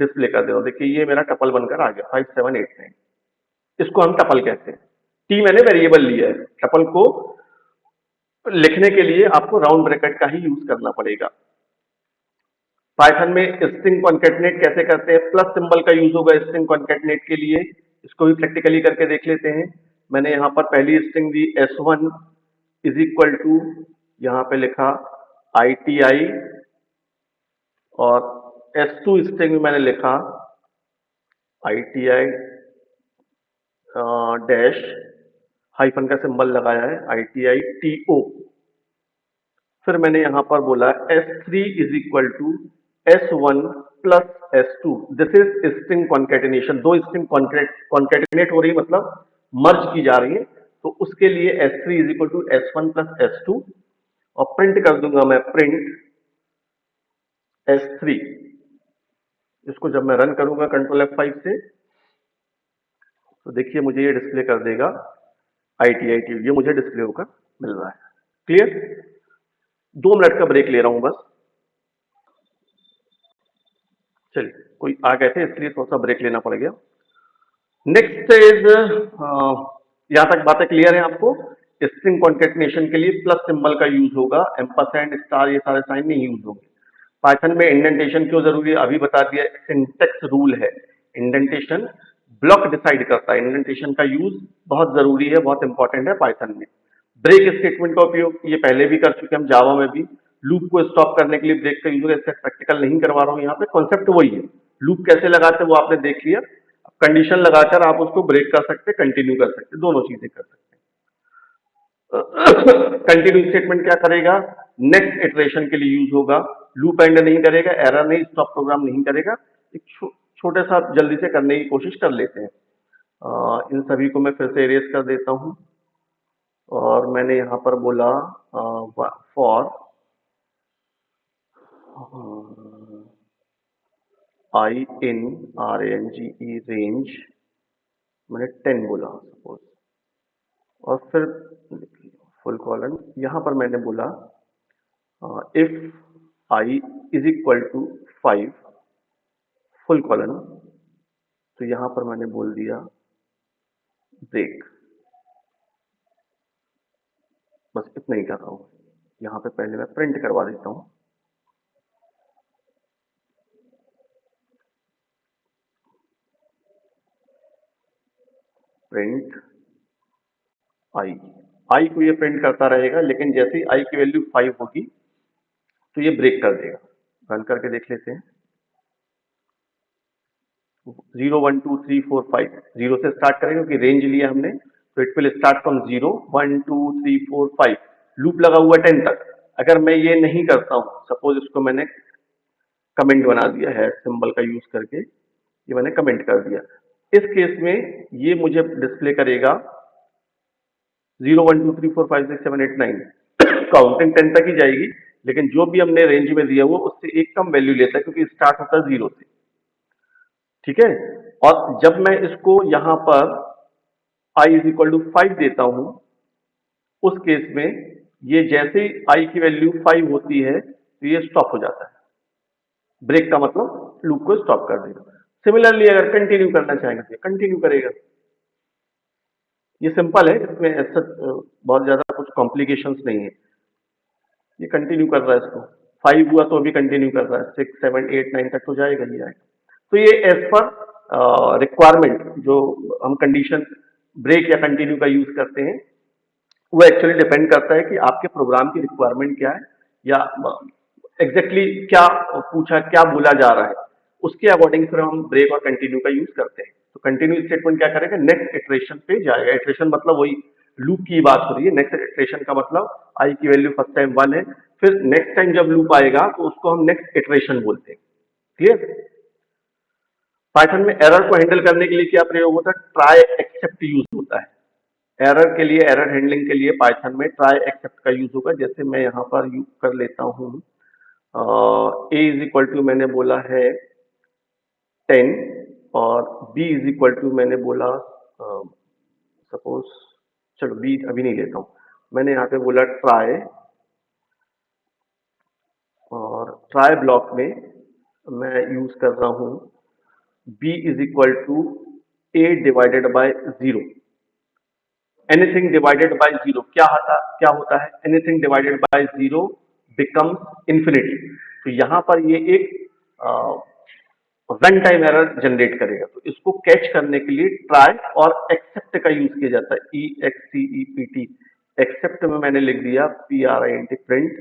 डिस्प्ले कर दे रहा हूं। देखिए ये मेरा टपल बनकर आ गया 5,7,8,9, इसको हम टपल कहते हैं। टी मैंने वेरिएबल लिया है, टपल को लिखने के लिए आपको राउंड ब्रैकेट का ही यूज करना पड़ेगा। पाइथन में स्ट्रिंग कॉन्केटनेट कैसे करते हैं? प्लस सिंबल का यूज होगा स्ट्रिंग कॉन्केटनेट के लिए, इसको भी प्रैक्टिकली करके देख लेते हैं। मैंने यहाँ पर पहली स्ट्रिंग दी S1 इज इक्वल टू, यहाँ पे लिखा ITI, और S2 स्ट्रिंग में मैंने लिखा ITI डैश, हाइफन का सिंबल लगाया है, ITI TO। फिर मैंने यहां पर बोला S3 is equal to S1 plus S2। This is string concatenation, दो स्ट्रिंग कॉन्केटिनेट हो रही, मतलब मर्ज की जा रही है, तो उसके लिए S3 is equal to S1 plus S2 और प्रिंट कर दूंगा मैं प्रिंट S3। इसको जब मैं रन करूंगा कंट्रोल F5 से तो देखिए मुझे ये डिस्प्ले कर देगा ITIT, ये मुझे डिस्प्ले होकर मिल रहा है। क्लियर? 2 मिनट का ब्रेक ले रहा हूं बस। चलिए, कोई आ गए थे इसलिए थोड़ा सा ब्रेक लेना पड़ गया। नेक्स्ट इज, यहां तक बातें क्लियर है आपको? स्ट्रिंग कॉन्केटनेशन के लिए प्लस सिंबल का यूज होगा, एम्परसैंड, स्टार, ये सारे साइन नहीं यूज होंगे। पाइथन में इंडेंटेशन क्यों जरूरी है अभी बता दिया, सिंटेक्स रूल है। इंडेंटेशन ब्लॉक डिसाइड करता है, इंडेंटेशन का यूज बहुत जरूरी है, बहुत इंपॉर्टेंट है पाइथन में। ब्रेक स्टेटमेंट का उपयोग ये पहले भी कर चुके हम जावा में भी। लूप को स्टॉप करने के लिए ब्रेक का यूज होगा, इससे प्रैक्टिकल नहीं करवा रहा हूं, यहाँ पे कॉन्सेप्ट वही है। लूप कैसे लगाते हैं वो आपने देख लिया, कंडीशन लगाकर आप उसको ब्रेक कर सकते, कंटिन्यू कर सकते, दोनों चीजें कर सकते हैं। कंटिन्यू स्टेटमेंट क्या करेगा, नेक्स्ट इटरेशन के लिए यूज होगा, लूप एंड नहीं करेगा, एरर नहीं, स्टॉप प्रोग्राम नहीं करेगा। एक छोटे सा जल्दी से करने की कोशिश कर लेते हैं। इन सभी को मैं फिर से इरेज कर देता हूं और मैंने यहां पर बोला for I in RANGE range, मैंने 10 बोला सपोज, और फिर फुल कॉलन, यहां पर मैंने बोला if i is equal to 5 full colon, तो यहां पर मैंने बोल दिया ब्रेक। बस इतना ही कर रहा हूं। यहां पे पहले मैं प्रिंट करवा देता हूं, प्रिंट आई को ये प्रिंट करता रहेगा, लेकिन जैसे ही आई की वैल्यू 5 होगी तो ये ब्रेक कर देगा। रन करके देख लेते हैं। 0 1 2 3 4 5, 0 से स्टार्ट करेंगे क्योंकि रेंज लिया हमने, तो it will start from 0 1 2 3 4 5, loop लगा हुआ 10 तक। अगर मैं ये नहीं करता हूं, सपोज इसको मैंने कमेंट बना दिया है सिंबल का यूज करके, ये मैंने कमेंट कर दिया, इस केस में ये मुझे डिस्प्ले करेगा 0 1 2 3 4 5 6 7 8 9, काउंटिंग 10 तक ही जाएगी, लेकिन जो भी हमने रेंज में दिया वो उससे एक कम वैल्यू लेता है क्योंकि स्टार्ट होता है 0 से। ठीक है, और जब मैं इसको यहां पर i इज इक्वल टू 5 देता हूं, उस केस में ये जैसे ही i की वैल्यू 5 होती है तो ये स्टॉप हो जाता है। ब्रेक का मतलब लूप को स्टॉप कर देगा। सिमिलरली अगर कंटिन्यू करना चाहेंगे तो कंटिन्यू करेगा। ये सिंपल है, इसमें ऐसा बहुत ज्यादा कुछ कॉम्प्लिकेशंस नहीं है। ये कंटिन्यू कर रहा है, इसको 5 हुआ तो अभी कंटिन्यू कर रहा है, 6 7 8 9 तक तो जाएगा ही जाएगा। तो ये एज पर रिक्वायरमेंट जो हम कंडीशन ब्रेक या कंटिन्यू का यूज करते हैं, वो एक्चुअली डिपेंड करता है कि आपके प्रोग्राम की रिक्वायरमेंट क्या है, या एग्जैक्टली क्या पूछा, क्या बोला जा रहा है, उसके अकॉर्डिंग फिर हम ब्रेक और कंटिन्यू का यूज करते हैं। तो कंटिन्यू स्टेटमेंट क्या करेगा, नेक्स्ट इटरेशन पे जाएगा। इटरेशन मतलब वही लूप की बात हो रही है। नेक्स्ट इटरेशन का मतलब आई की वैल्यू फर्स्ट टाइम 1 है, फिर नेक्स्ट टाइम जब लूप आएगा तो उसको हम नेक्स्ट इटरेशन बोलते हैं। क्लियर? पाइथन में एरर को हैंडल करने के लिए क्या प्रयोग होता है, ट्राई एक्सेप्ट यूज होता है। एरर के लिए, एरर हैंडलिंग के लिए पाइथन में ट्राई एक्सेप्ट का यूज होगा। जैसे मैं यहां पर यूज कर लेता हूं, ए इज इक्वल टू मैंने बोला है 10 और बी इज इक्वल टू मैंने बोला सपोज, चलो बी अभी नहीं लेता हूं, मैंने यहां पे बोला ट्राई, और ट्राई ब्लॉक में मैं यूज कर रहा हूं b is equal to a divided by 0। Anything divided by 0 क्या होता है, anything divided by 0 becomes infinity. तो यहां पर ये एक रन टाइम एरर जनरेट करेगा, तो इसको कैच करने के लिए ट्राई और एक्सेप्ट का यूज किया जाता है, EXCEPT। एक्सेप्ट में मैंने लिख दिया PRINT, print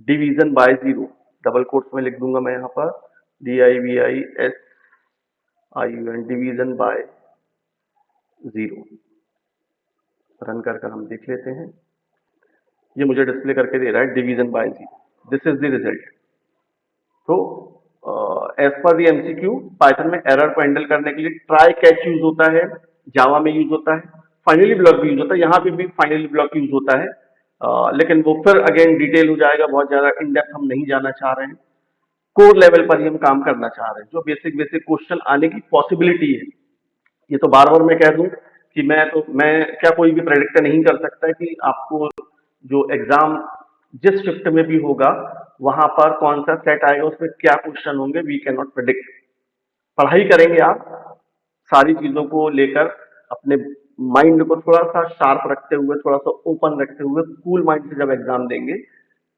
division bye 0, double quotes में लिख दूंगा मैं यहां पर DIVISION, डिवीजन बाय 0। रन कर हम देख लेते हैं, ये मुझे डिस्प्ले करके दे रहा है division bye 0, this is the result. तो एज पर दी MCQ, पाइथन में एरर को हैंडल करने के लिए ट्राई कैच यूज होता है, जावा में यूज होता है। फाइनली ब्लॉक भी यूज होता है, यहाँ पे भी फाइनली ब्लॉक यूज होता है। लेकिन वो फिर अगेन डिटेल हो जाएगा, बहुत ज्यादा इन डेप्थ हम नहीं जाना चाह रहे हैं। कोर लेवल पर ही हम काम करना चाह रहे हैं, जो बेसिक बेसिक क्वेश्चन आने की पॉसिबिलिटी है। ये तो बार बार मैं कह दूं कि मैं क्या कोई भी प्रेडिक्ट नहीं कर सकता है कि आपको जो एग्जाम जिस शिफ्ट में भी होगा वहां पर कौन सा सेट आएगा, उसमें क्या क्वेश्चन होंगे, वी कैन नॉट प्रेडिक्ट। पढ़ाई करेंगे आप सारी चीजों को लेकर, अपने माइंड को थोड़ा सा शार्प रखते हुए, थोड़ा सा ओपन रखते हुए, कूल माइंड से जब एग्जाम देंगे,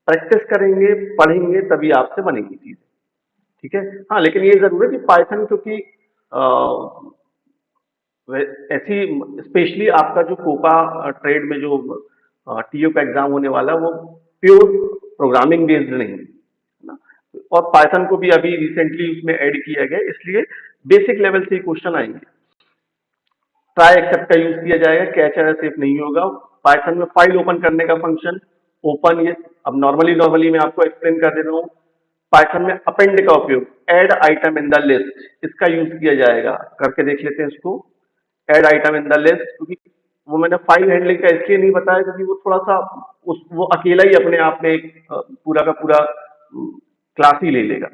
प्रैक्टिस करेंगे, पढ़ेंगे, तभी आपसे बनेगी चीज। ठीक है। हाँ, लेकिन ये जरूर है कि पाइथन, क्योंकि ऐसी स्पेशली आपका जो कोपा ट्रेड में जो टीओ का एग्जाम होने वाला है, वो प्योर प्रोग्रामिंग बेस्ड नहीं है ना। और पाइथन को भी अभी रिसेंटली उसमें ऐड किया गया, इसलिए बेसिक लेवल से ही क्वेश्चन आएंगे। ट्राई एक्सेप्ट का यूज किया जाएगा, कैचर सेफ नहीं होगा। पाइथन में फाइल ओपन करने का फंक्शन ओपन, ये अब नॉर्मली मैं आपको एक्सप्लेन कर दे रहा हूँ। पाइथन में अपेंड का उपयोग, add item in the list, इसका यूज किया जाएगा। करके देख लेते हैं इसको, add item in the list. क्योंकि वो मैंने फाइल हैंडलिंग का इसलिए नहीं बताया क्योंकि वो थोड़ा सा वो अकेला ही अपने आप में एक पूरा का पूरा क्लास ही ले लेगा,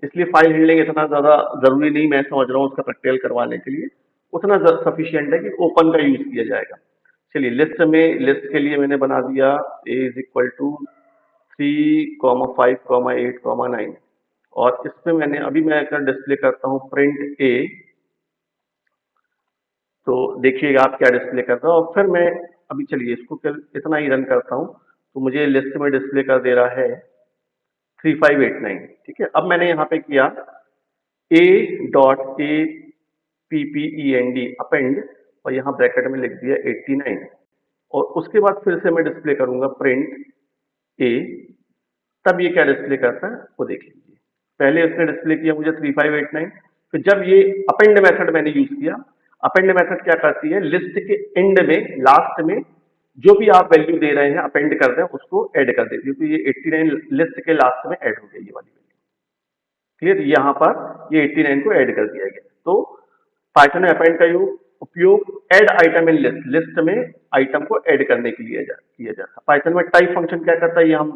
इसलिए फाइल हैंडलिंग इतना ज्यादा जरूरी नहीं मैं समझ रहा हूँ उसका प्रैक्टिकल करवाने के लिए। उतना सफिशियंट है कि ओपन का यूज किया जाएगा। चलिए, लिस्ट के लिए मैंने बना दिया ए इज इक्वल टू 3,5,8,9, और इसमें मैंने अभी मैं अगर डिस्प्ले करता हूँ प्रिंट ए, तो देखिएगा आप क्या डिस्प्ले करता हूँ। और फिर मैं अभी चलिए इसको इतना ही रन करता हूँ, तो मुझे लिस्ट में डिस्प्ले कर दे रहा है 3,5,8,9। ठीक है। अब मैंने यहाँ पे किया a.append अपेंड, और यहाँ ब्रैकेट में लिख दिया 89, और उसके बाद फिर से मैं डिस्प्ले करूंगा प्रिंट ए। तब ये क्या डिस्प्ले करता है वो देख लीजिए। पहले उसने डिस्प्ले किया मुझे 3,5,8,9, फिर जब ये अपेंड मेथड मैंने यूज किया, अपेंड मेथड क्या करती है, लिस्ट के एंड में, लास्ट में जो भी आप वैल्यू दे रहे हैं अपेंड कर दें, उसको ऐड कर देती है। तो ये 89 लिस्ट के लास्ट में ऐड हो गई ये वाली वैल्यू। क्लियर। यहाँ पर ये 89 को ऐड कर दिया गया। तो पाइथन में अपेंड का उपयोग add item in list, list में आइटम को ऐड करने के लिए किया जाता है। पाइथन में टाइप फंक्शन क्या करता है, ये हम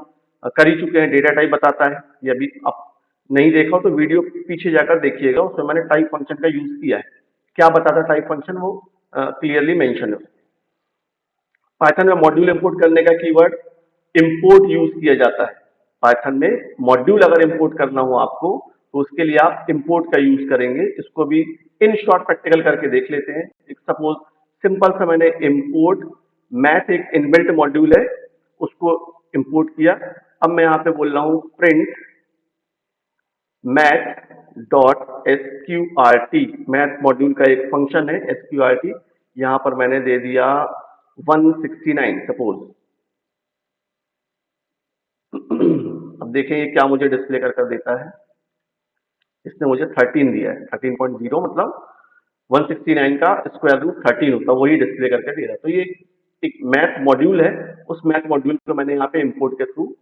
कर ही चुके हैं, डेटा टाइप बताता है। ये अभी आप नहीं देखा हो तो वीडियो पीछे जाकर देखिएगा, उसमें मैंने टाइप फंक्शन का यूज किया है। क्या बताता है टाइप फंक्शन, वो क्लियरली मेंशन है। पाइथन में मॉड्यूल इंपोर्ट करने का कीवर्ड इंपोर्ट यूज किया जाता है। पाइथन में मॉड्यूल अगर इंपोर्ट करना हो आपको, तो उसके लिए आप इंपोर्ट का यूज करेंगे। इसको भी इन शॉर्ट प्रैक्टिकल करके देख लेते हैं। एक सपोज सिंपल सा मैंने इंपोर्ट मैथ, एक इनबिल्ट मॉड्यूल है, उसको इंपोर्ट किया। अब मैं यहाँ पे बोल रहा हूँ print math dot SQRT, math module का एक फंक्शन है एसक्यूआरटी। यहाँ पर मैंने दे दिया 169 सपोज। अब देखें ये क्या मुझे डिस्प्ले कर देता है। इसने मुझे 13 दिया है, 13.0, मतलब 169 का स्क्वायर रूट 13 होता है, वही डिस्प्ले करके दे रहा है। तो ये एक मैथ मॉड्यूल है, उस मैथ मॉड्यूल को मैंने यहाँ पे इंपोर्ट के थ्रू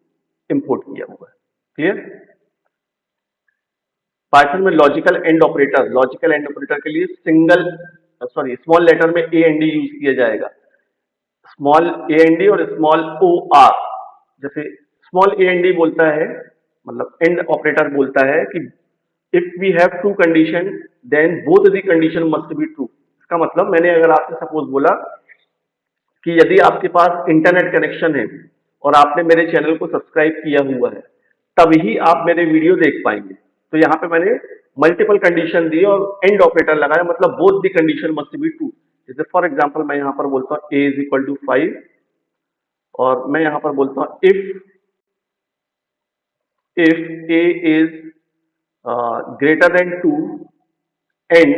इंपोर्ट किया हुआ है। क्लियर। पाइथन में logical and operator, logical and operator के लिए स्मॉल लेटर में ए एंड डी यूज किया जाएगा। स्मॉल ए एंड डी और स्मॉल ओ आर। जैसे स्मॉल ए एंड डी बोलता है, मतलब एंड ऑपरेटर बोलता है कि if we have two condition then both the condition must be true. इसका मतलब मैंने अगर आपसे सपोज बोला कि यदि आपके पास इंटरनेट कनेक्शन है और आपने मेरे चैनल को सब्सक्राइब किया हुआ है, तभी आप मेरे वीडियो देख पाएंगे। तो यहाँ पे मैंने मल्टीपल कंडीशन दी और एंड ऑपरेटर लगाया, मतलब both the condition must be true. जैसे फॉर एग्जांपल मैं यहाँ पर बोलता हूँ ए इज इक्वल टू 5, और मैं यहाँ पर बोलता हूँ if A is greater than 2 and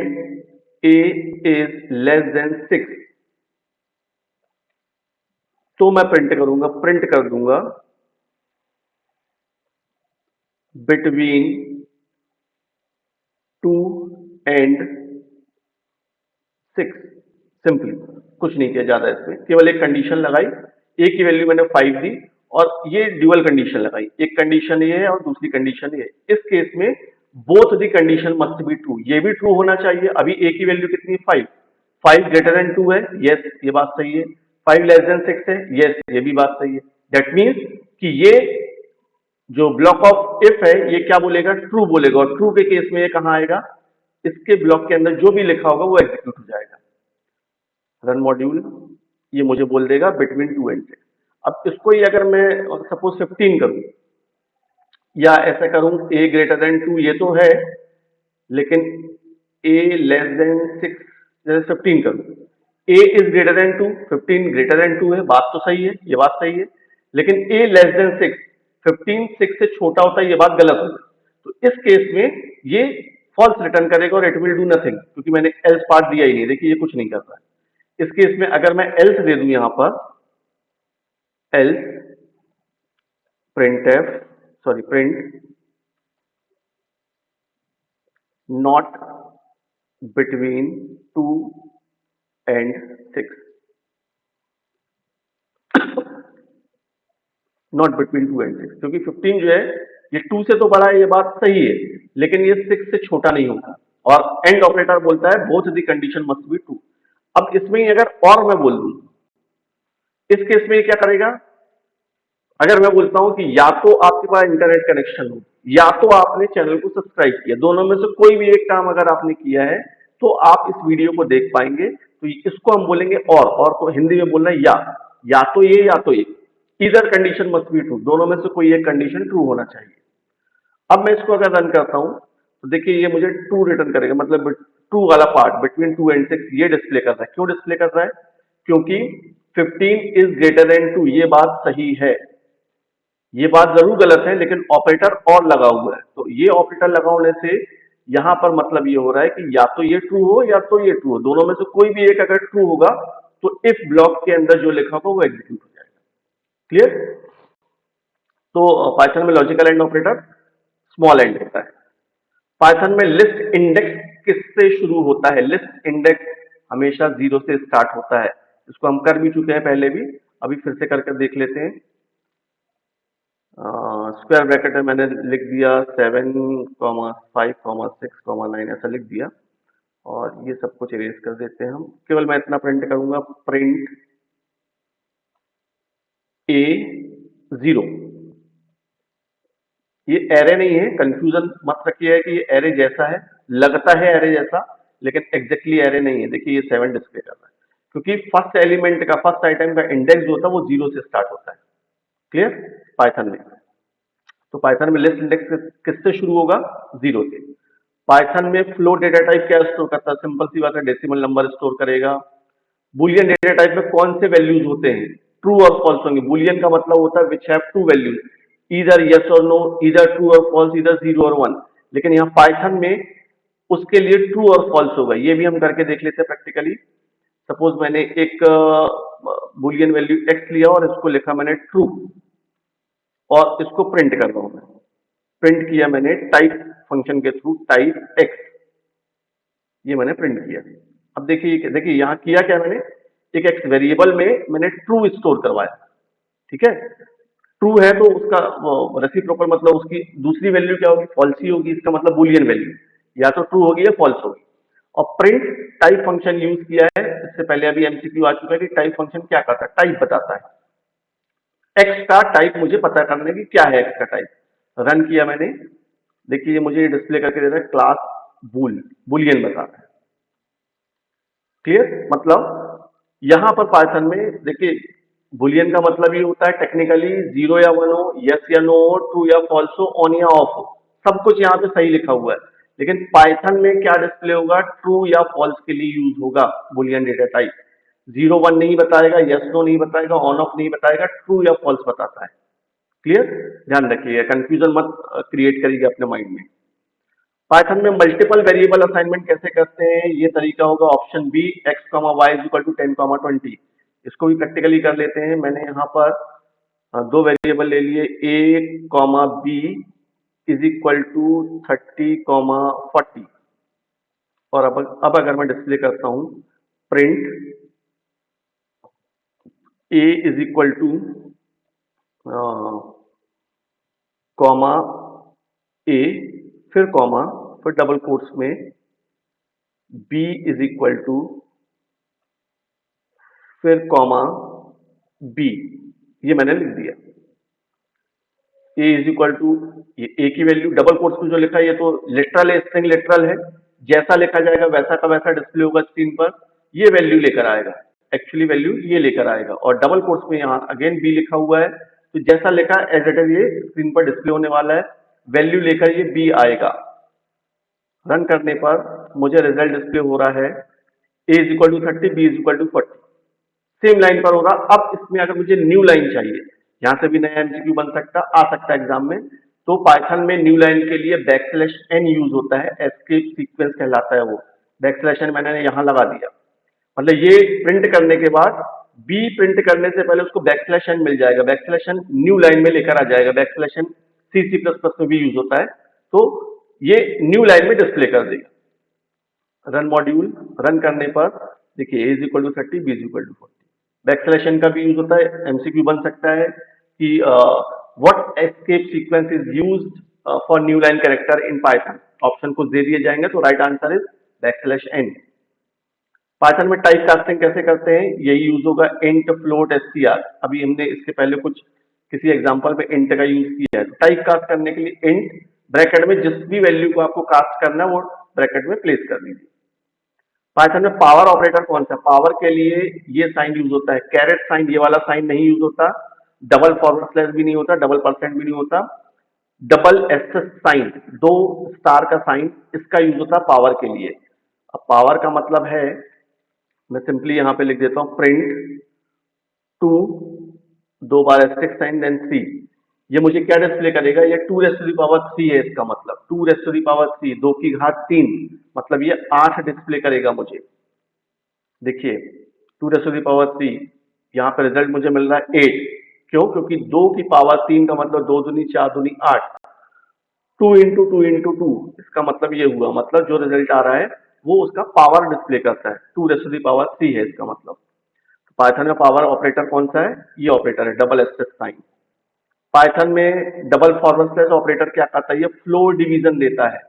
a is less than 6, तो मैं प्रिंट कर दूंगा between 2 and 6। सिंपली कुछ नहीं किया ज्यादा, इसमें केवल एक कंडीशन लगाई, ए की वैल्यू मैंने 5 दी, और ये ड्यूअल कंडीशन लगाई, एक कंडीशन ये है और दूसरी कंडीशन ये है। इस केस में both the condition must be true, ये भी ट्रू होना चाहिए। अभी ए की वैल्यू कितनी, 5, 5 ग्रेटर देन 2 है, यस ये बात सही है। 5 लेस देन 6 है, यस ये भी बात सही है। दैट मीन्स कि ये जो ब्लॉक ऑफ इफ है ये क्या बोलेगा, ट्रू बोलेगा, और ट्रू के केस में ये कहाँ आएगा, इसके ब्लॉक के अंदर जो भी लिखा होगा वो एग्जीक्यूट हो जाएगा। रन मॉड्यूल ये मुझे बोल देगा बिटवीन 2 एंड 6। अब इसको ही अगर मैं सपोज 15 करूं, या ऐसा करूं a ग्रेटर देन 2 ये तो है, लेकिन a लेस देन 6, जैसे 15 करूं, a is greater than 2, 15 greater than 2 है, बात तो सही है, ये बात सही है, लेकिन a लेस देन 6, 15 6 से छोटा होता है, ये बात गलत है। तो इस केस में ये फॉल्स रिटर्न करेगा और इट विल डू नथिंग, क्योंकि मैंने एल्स पार्ट दिया ही नहीं, देखिए ये कुछ नहीं करता है। इस केस में अगर मैं एल्स दे दूं यहां पर, else print not between 2 and 6, not between 2 and 6, क्योंकि 15 जो है ये 2 से तो बड़ा है, ये बात सही है, लेकिन ये 6 से छोटा नहीं होगा। और एंड ऑपरेटर बोलता है both the condition must be true. अब इसमें ही अगर और मैं बोल दूं, इस केस में ये क्या करेगा, अगर मैं बोलता हूं कि या तो आपके पास इंटरनेट कनेक्शन हो, या तो आपने चैनल को सब्सक्राइब किया, दोनों में से कोई भी एक काम अगर आपने किया है तो आप इस वीडियो को देख पाएंगे। तो इसको हम बोलेंगे और को हिंदी में बोलना है या तो ये या तो ये, इधर कंडीशन मस्ट बी ट्रू, दोनों में से कोई एक कंडीशन ट्रू होना चाहिए। अब मैं इसको अगर रन करता हूं तो देखिए ये मुझे ट्रू रिटर्न करेगा, मतलब ट्रू वाला पार्ट बिटवीन 2 एंड 6 ये डिस्प्ले कर रहा है। क्यों डिस्प्ले कर रहा है, क्योंकि 15 इज ग्रेटर देन 2 ये बात सही है, ये बात जरूर गलत है, लेकिन ऑपरेटर और लगा हुआ है, तो ये ऑपरेटर लगा होने से यहां पर मतलब ये हो रहा है कि या तो ये ट्रू हो या तो ये ट्रू हो, दोनों में से कोई भी एक अगर ट्रू होगा तो इफ ब्लॉक के अंदर जो लिखा होगा वो एग्जीक्यूट हो जाएगा। क्लियर। तो पाइथन में logical and operator small and होता है। पाइथन में लिस्ट इंडेक्स किससे शुरू होता है, लिस्ट इंडेक्स हमेशा 0 से स्टार्ट होता है। इसको हम कर भी चुके हैं पहले भी, अभी फिर से करके देख लेते हैं। स्क्वायर ब्रैकेट में मैंने लिख दिया 7, 5, 6, 9 ऐसा लिख दिया, और ये सब कुछ इरेज कर देते हैं हम। केवल मैं इतना प्रिंट करूंगा, प्रिंट A0। ये एरे नहीं है, कंफ्यूजन मत रखिए है कि ये एरे जैसा है, लगता है एरे जैसा, लेकिन एग्जैक्टली एरे नहीं है। देखिए ये 7 डिस्प्ले कर रहा है, क्योंकि फर्स्ट एलिमेंट का, फर्स्ट आइटम का इंडेक्स जो होता है वो 0 से स्टार्ट होता है। क्लियर। पाइथन में, तो पाइथन में लिस्ट इंडेक्स किससे शुरू होगा, 0 से। पाइथन में फ्लोट डेटा टाइप क्या स्टोर करता है, सिंपल सी बात है, डेसिमल नंबर स्टोर करेगा। बुलियन डेटा टाइप में कौन से वैल्यूज होते हैं, ट्रू और फॉल्स होंगे। बुलियन का मतलब होता है विच हैव टू वैल्यूज, इधर यस और नो, इधर ट्रू और फॉल्स, इधर 0 और 1। लेकिन यहाँ पाइथन में उसके लिए ट्रू और फॉल्स होगा। ये भी हम करके देख लेते हैं प्रैक्टिकली। सपोज मैंने एक बुलियन वैल्यू एक्स लिया और इसको लिखा मैंने ट्रू, और इसको प्रिंट कर रहा हूं मैं। प्रिंट किया मैंने टाइप फंक्शन के थ्रू, टाइप एक्स, ये मैंने प्रिंट किया। अब देखिए देखिए यहां किया क्या मैंने, एक एक्स वेरिएबल में मैंने ट्रू स्टोर करवाया। ठीक है, ट्रू है तो उसका रेसिप्रोकल मतलब उसकी दूसरी वैल्यू क्या होगी, फॉल्स ही होगी। इसका मतलब बुलियन वैल्यू या तो ट्रू होगी या फॉल्स होगी। और प्रिंट टाइप फंक्शन यूज किया है, इससे पहले अभी एमसीक्यू आ चुका है कि टाइप फंक्शन क्या करता है, टाइप बताता है। एक्स का टाइप मुझे पता करने की क्या है, एक्स का टाइप। रन किया मैंने, देखिए ये मुझे डिस्प्ले करके दे रहा है क्लास बुलियन बता रहा है। क्लियर। मतलब यहां पर पाइथन में देखिए बुलियन का मतलब ये होता है टेक्निकली 0 या 1 हो, यस या नो हो, ट्रू या फॉल्स हो, ऑन या ऑफ हो, सब कुछ यहाँ पे सही लिखा हुआ है। लेकिन पाइथन में क्या डिस्प्ले होगा, ट्रू या फॉल्स के लिए यूज होगा बुलियन डेटा टाइप। 0 1 नहीं बताएगा, यस नो नहीं बताएगा, ऑन ऑफ नहीं बताएगा, ट्रू या फॉल्स बताता है। क्लियर। ध्यान रखिए, कंफ्यूजन मत क्रिएट करिए अपने माइंड में। पाइथन में मल्टीपल वेरिएबल असाइनमेंट कैसे करते हैं, ये तरीका होगा option B, X comma Y is equal to 10 comma 20। इसको भी प्रैक्टिकली कर लेते हैं। मैंने यहाँ पर दो वेरिएबल ले लिए, A comma B is equal to 30 comma 40। और अब अगर मैं डिस्प्ले करता हूं, print A is equal to comma A, फिर कॉमा, फिर डबल कोट्स में बी इज इक्वल टू फिर कॉमा बी, ये मैंने लिख दिया। ए इज इक्वल टू, ये ए की वैल्यू डबल कोट्स में जो लिखा है ये तो लिटरल है, स्ट्रिंग लिटरल है, जैसा लिखा जाएगा वैसा का वैसा डिस्प्ले होगा स्क्रीन पर, ये वैल्यू लेकर आएगा, एक्चुअली वैल्यू ये लेकर आएगा। और डबल कोट्स में यहाँ अगेन बी लिखा हुआ है, तो जैसा लिखा है एज इट इज ये स्क्रीन पर डिस्प्ले होने वाला है, वैल्यू लेकर ये बी आएगा। रन करने पर मुझे रिजल्ट डिस्प्ले हो रहा है A is equal to 30, B is equal to 40, same line पर होगा। अब इसमें अगर मुझे न्यू लाइन चाहिए, यहां से भी नया एमसीक्यू बन सकता आ सकता है एग्जाम में, तो पाइथन में न्यू लाइन के लिए बैकस्लैश एन यूज होता है, एस्केप सीक्वेंस कहलाता है वो। बैकस्लैश एन मैंने यहां लगा दिया, मतलब ये प्रिंट करने के बाद बी प्रिंट करने से पहले उसको बैकस्लैश एन मिल जाएगा, बैकस्लैश एन न्यू लाइन में लेकर आ जाएगा। Backslash N C C plus plus में भी यूज होता है, तो ये न्यू लाइन में डिस्प्ले कर देगा। रन मॉड्यूल, रन करने पर देखिए A is equal to 30, B is equal to 40। Backslash n का भी यूज होता है, एमसीक्यू बन सकता है कि what escape sequence is used for new line character in Python, option कुछ दे दिए जाएंगे, तो right answer is backslash N. Python में टाइप कास्टिंग कैसे करते हैं, यही यूज होगा इंट फ्लोट एसटीआर। अभी हमने इसके पहले कुछ किसी एग्जांपल में इंट का यूज किया है। टाइप कास्ट करने के लिए इंट ब्रैकेट में जिस भी वैल्यू को आपको कास्ट करना है वो ब्रैकेट में प्लेस कर दीजिए। पाइथन में पावर ऑपरेटर कौन सा, पावर के लिए ये साइन यूज होता है, कैरेट साइन, ये वाला साइन नहीं यूज होता, डबल फॉरवर्ड स्लैश भी नहीं होता, डबल परसेंट भी नहीं होता, डबल एस साइन, दो स्टार का साइन, इसका यूज होता है पावर के लिए। अब पावर का मतलब है, मैं सिंपली यहां पे लिख देता हूं प्रिंट टू, दो बार एस्टेरिक साइन देन सी, ये मुझे क्या डिस्प्ले करेगा, ये 2 रेज़ टू द पावर 3 है, इसका मतलब 2 रेज़ टू द पावर 3, 2 की घात 3, मतलब ये 8 डिस्प्ले करेगा मुझे। देखिए 2 रेज़ टू द पावर 3, यहाँ पे रिजल्ट मुझे मिल रहा है 8, क्यों, क्योंकि 2 की पावर 3 का मतलब 2 दूनी 4 दूनी 8, 2 इंटू 2 इंटू 2, इसका मतलब ये हुआ, मतलब जो रिजल्ट आ रहा है वो उसका पावर डिस्प्ले करता है, 2 रेज़ टू द पावर 3 है इसका मतलब। पाइथन में पावर ऑपरेटर कौन सा है, ये ऑपरेटर है, डबल एस्टेरिक साइन। पाइथन में डबल फॉरवर्ड स्लैश ऑपरेटर क्या करता है, ये फ्लोर डिवीजन देता है।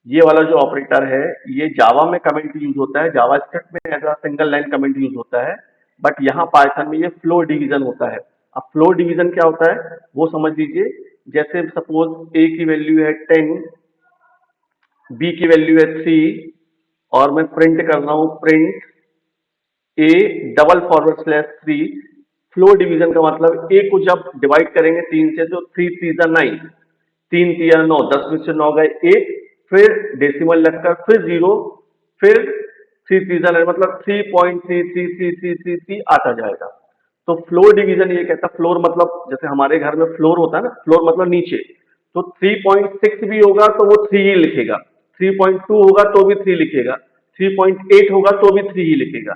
ये वाला जो ऑपरेटर है ये जावा में कमेंट यूज होता है, जावा स्क्रिप्ट में as single line comment use होता है, बट यहाँ पाइथन में ये फ्लोर डिवीजन होता है। अब फ्लोर डिवीजन क्या होता है वो समझ लीजिए, जैसे सपोज ए की वैल्यू है 10, बी की वैल्यू है 3, और मैं प्रिंट कर रहा हूं print A double forward slash 3। Floor division का मतलब ए को जब डिवाइड करेंगे 3 से तो 3 3 9, 3 3 9, 10 में से 9 गए 1, फिर डेसिमल लगकर फिर 0, फिर 3 3 9, मतलब 3.33333 आता जाएगा। तो फ्लोर डिवीजन ये कहता है, फ्लोर मतलब जैसे हमारे घर में फ्लोर होता है ना, फ्लोर मतलब नीचे, तो 3.6 भी होगा तो वो 3 ही लिखेगा, 3.2 होगा तो भी 3 लिखेगा, 3.8 होगा तो भी 3 ही लिखेगा।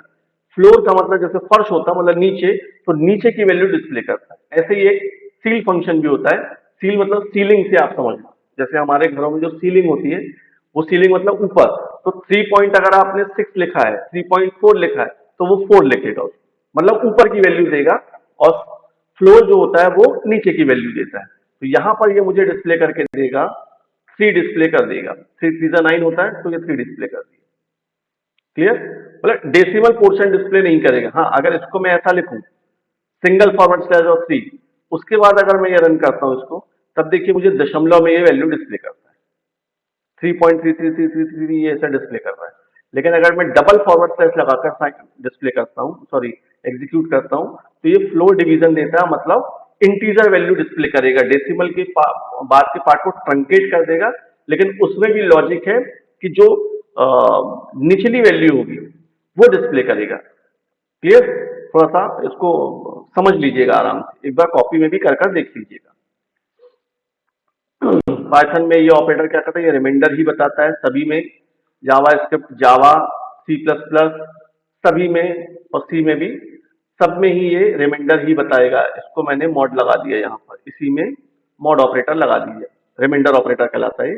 फ्लोर का मतलब जैसे फर्श होता है मतलब नीचे, तो नीचे की वैल्यू डिस्प्ले करता है। ऐसे ही एक सील फंक्शन भी होता है, सील मतलब सीलिंग से आप समझना, जैसे हमारे घरों में जो सीलिंग होती है वो सीलिंग मतलब ऊपर, तो 3 पॉइंट अगर आपने 6 लिखा है, 3.4 लिखा है तो वो 4 लिखेगा, मतलब ऊपर की वैल्यू देगा, और फ्लोर जो होता है वो नीचे की वैल्यू देता है। तो यहां पर ये मुझे डिस्प्ले करके देगा, 3 डिस्प्ले कर देगा, 3 3 9 होता है तो ये 3 डिस्प्ले कर देगा। क्लियर, मतलब डेसिमल पोर्शन डिस्प्ले नहीं करेगा। हाँ, अगर इसको मैं ऐसा लिखूं सिंगल फॉरवर्ड स्लैश और 3, उसके बाद अगर मैं ये रन करता हूं इसको, तब देखिए मुझे दशमलव में ये वैल्यू डिस्प्ले करता है, 3.33333 ये ऐसा डिस्प्ले कर रहा है। लेकिन अगर मैं डबल फॉरवर्ड स्लैश लगाकर डिस्प्ले करता हूं, सॉरी एग्जीक्यूट करता हूं, तो ये फ्लोर डिवीजन देता है, मतलब इंटीजर वैल्यू डिस्प्ले करेगा, डेसिमल के बाद के पार्ट को ट्रंकेट कर देगा, लेकिन उसमें भी लॉजिक है कि जो निचली वैल्यू होगी वो डिस्प्ले करेगा। क्लियर, थोड़ा सा इसको समझ लीजिएगा आराम से, एक बार कॉपी में भी कर देख लीजिएगा। पाइथन में ये ऑपरेटर क्या करता है, ये रिमाइंडर ही बताता है सभी में, जावा स्क्रिप्ट, जावा, सी प्लस प्लस, सभी में, और सी में भी, सब में ही ये रिमाइंडर ही बताएगा। इसको मैंने मॉड लगा दिया यहाँ पर, इसी में मॉड ऑपरेटर लगा दिया, रिमाइंडर ऑपरेटर कहलाता है,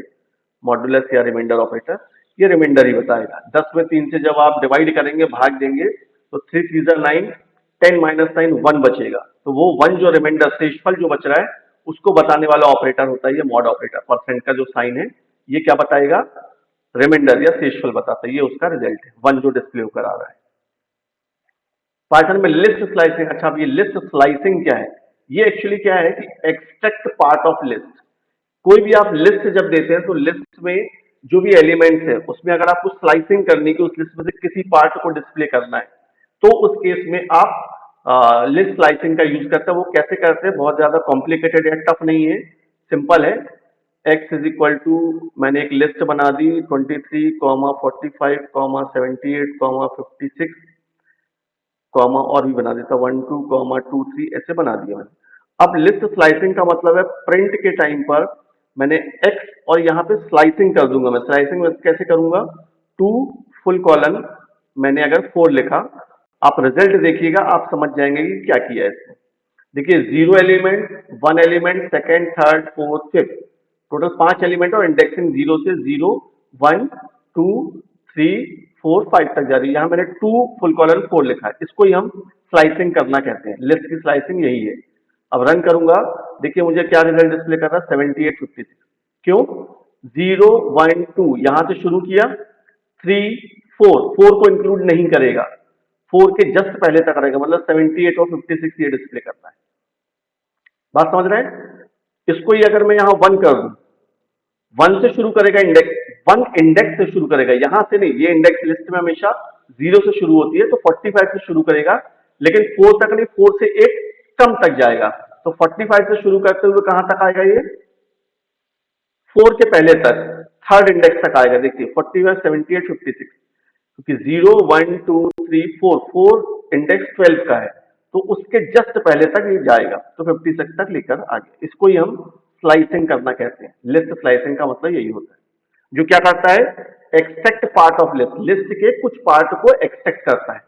मॉडुलस या रिमाइंडर ऑपरेटर, ये रिमाइंडर ही बताएगा। 10 में 3 से जब आप डिवाइड करेंगे, भाग देंगे, तो 3 3 9, 10 माइनस 9 1 बचेगा, तो वो 1 जो रिमाइंडर शेषफल जो बच रहा है उसको बताने वाला ऑपरेटर होता है ये मॉड ऑपरेटर। परसेंट का जो साइन है ये क्या बताएगा, रिमाइंडर या शेषफल बताता है, ये उसका रिजल्ट है 1 जो डिस्प्ले होकर आ रहा है। पाइथन में लिस्ट स्लाइसिंग, अच्छा अब ये लिस्ट स्लाइसिंग क्या है? ये एक्चुअली क्या है कि एक्सट्रैक्ट पार्ट ऑफ लिस्ट। कोई भी आप लिस्ट जब देते हैं तो लिस्ट में जो भी एलिमेंट्स है उसमें अगर आपको स्लाइसिंग करनी कि उस लिस्ट में से किसी पार्ट को डिस्प्ले करना है तो उस केस में आप लिस्ट स्लाइसिंग का यूज करते हैं। वो कैसे करते हैं? बहुत ज्यादा कॉम्प्लिकेटेड या टफ नहीं है, सिंपल है। एक्स इज इक्वल टू, मैंने एक लिस्ट बना दी 23 कॉमा 45 कॉमा 78 कॉमा 56 कॉमा और भी बना देता 12 कॉमा 23 ऐसे बना दिया मैंने। अब लिस्ट स्लाइसिंग का मतलब है प्रिंट के टाइम पर मैंने एक्स और यहाँ पे स्लाइसिंग कर दूंगा। मैं स्लाइसिंग में कैसे करूंगा? टू फुल कॉलन, मैंने अगर 4 लिखा, आप रिजल्ट देखिएगा आप समझ जाएंगे कि क्या किया है इसमें। देखिए 0 element, 1 element, second, third, fourth, fifth, total 5 element और इंडेक्सिंग 0 से 0, 1, 2, 3, 4, 5 तक जा रही है। यहाँ मैंने 2 फुल कॉलन 4 लिखा है, इसको ही हम स्लाइसिंग करना कहते हैं। लिस्ट की स्लाइसिंग यही है। अब रन करूंगा, देखिए मुझे क्या रिजल्ट डिस्प्ले कर रहा है? 78, 56। क्यों? 0, 1, 2 यहां से शुरू किया, 3, 4, 4 को इंक्लूड नहीं करेगा, 4 के जस्ट पहले तक रहेगा, मतलब 78 और 56 ये डिस्प्ले करता है। बात समझ रहे हैं? इसको ही अगर मैं यहां 1 कर दूं, 1 से शुरू करेगा इंडेक्स, 1 इंडेक्स से शुरू करेगा, यहां से नहीं। ये इंडेक्स लिस्ट में हमेशा 0 से शुरू होती है तो 45 से शुरू करेगा, लेकिन 4 तक नहीं, 4 से एक कम तक जाएगा। तो 45 से शुरू करते हुए कहां तक आएगा? ये 4 के पहले तक, थर्ड इंडेक्स तक आएगा। देखिए 45, 78, 56, क्योंकि 0, 1, 2, 3, 4, 4 इंडेक्स 12 का है तो उसके जस्ट पहले तक ये जाएगा, तो 56 तक लेकर आ गया। इसको ही हम स्लाइसिंग करना कहते हैं। लिस्ट स्लाइसिंग का मतलब यही होता है। जो क्या करता है? Extract part of list, list के कुछ पार्ट को एक्सट्रैक्ट करता है।